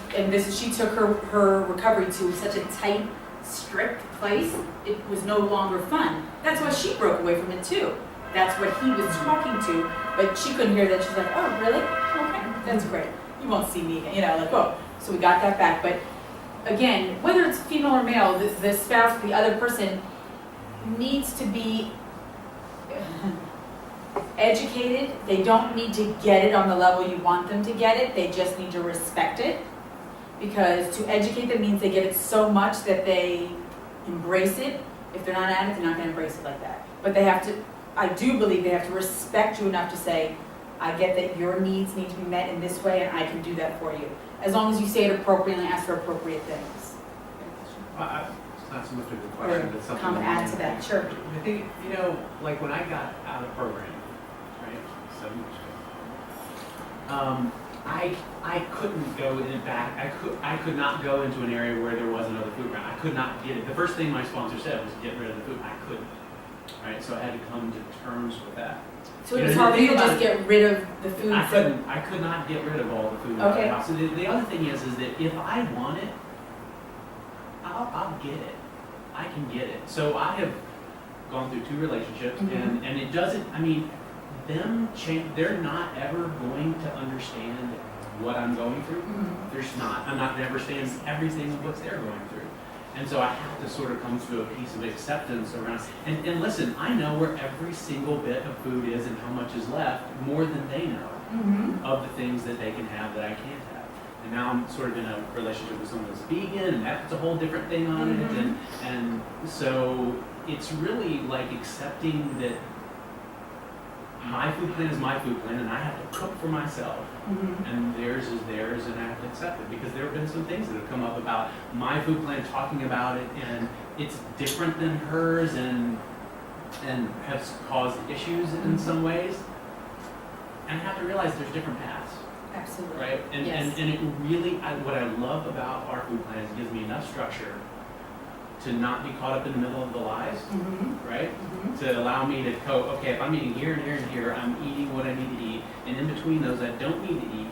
Speaker 3: took her recovery to such a tight, strict place, it was no longer fun. That's why she broke away from it too. That's what he was talking to, but she couldn't hear that. She's like, oh, really? Okay, that's great. You won't see me again. Oh. So we got that back. But again, whether it's female or male, the spouse, the other person needs to be educated. They don't need to get it on the level you want them to get it. They just need to respect it. Because to educate them means they get it so much that they embrace it. If they're not at it, they're not going to embrace it like that. But they have to, I do believe they have to respect you enough to say, I get that your needs need to be met in this way and I can do that for you. As long as you say it appropriately and ask for appropriate things.
Speaker 11: It's not so much of a question, but something.
Speaker 3: Come add to that, sure.
Speaker 11: I think, like when I got out of program, right, 7 years ago, I couldn't go in it back. I could not go into an area where there was another food around. I could not get it. The first thing my sponsor said was get rid of the food. I couldn't. Right, so I had to come to terms with that.
Speaker 3: So it was hard for you to just get rid of the food?
Speaker 11: I could not get rid of all the food in the house. So the other thing is that if I want it, I'll get it. I can get it. So I have gone through 2 relationships, and it doesn't, they're not ever going to understand what I'm going through. There's not. I'm not going to understand everything of what they're going through. And so I have to sort of come to a piece of acceptance around, and listen, I know where every single bit of food is and how much is left, more than they know of the things that they can have that I can't have. And now I'm sort of in a relationship with someone that's vegan, and that's a whole different thing on it. And so it's really like accepting that my food plan is my food plan, and I have to cook for myself. And theirs is theirs, and I have to accept it, because there have been some things that have come up about my food plan, talking about it, and it's different than hers, and has caused issues in some ways. And I have to realize there's different paths.
Speaker 3: Absolutely.
Speaker 11: Right? And it really, what I love about our food plan is it gives me enough structure to not be caught up in the middle of the lies, right? To allow me to go, okay, if I'm eating here and here and here, I'm eating what I need to eat, and in between those I don't need to eat,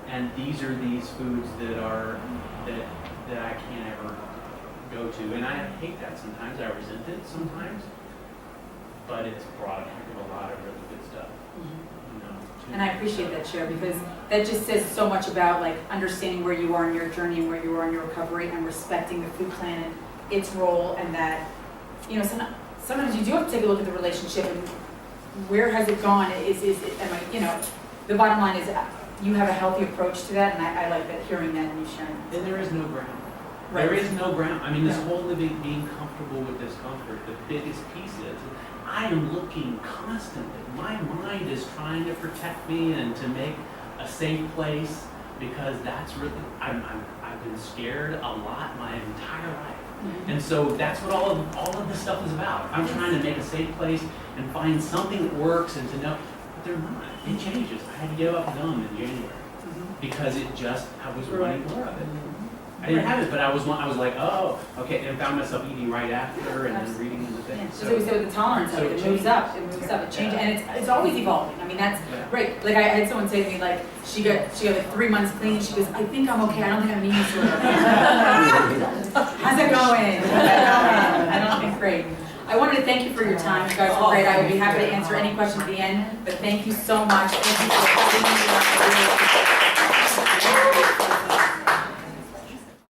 Speaker 11: and these are these foods that I can't ever go to, and I hate that sometimes, I resent it sometimes, but it's brought a heck of a lot of really good stuff.
Speaker 3: And I appreciate that, Cher, because that just says so much about like understanding where you are in your journey and where you are in your recovery, and respecting the food plan and its role, and that, sometimes you do have to take a look at the relationship and where has it gone? The bottom line is you have a healthy approach to that, and I like that, hearing that and you sharing that.
Speaker 11: And there is no ground.
Speaker 3: Right.
Speaker 11: There is no ground. This whole living, being comfortable with discomfort, the biggest piece is I am looking constantly. My mind is trying to protect me and to make a safe place, because that's really, I've been scared a lot my entire life. And so that's what all of this stuff is about. I'm trying to make a safe place and find something that works, and to know, but they're not. It changes. I had to give up gum in January because I was wanting more of it. I didn't have it, but I was like, oh, okay, and found myself eating right after and then reading in the things.
Speaker 3: That's what we said with the tolerance of it, it moves up, it changes, and it's always evolving, I mean, that's, right, like I had someone say to me, like, she got like 3 months clean, she goes, I think I'm okay, I don't think I have an eating disorder. How's it going? I don't think great. I wanted to thank you for your time, you guys were great, I would be happy to answer any questions at the end, but thank you so much, thank you for being here.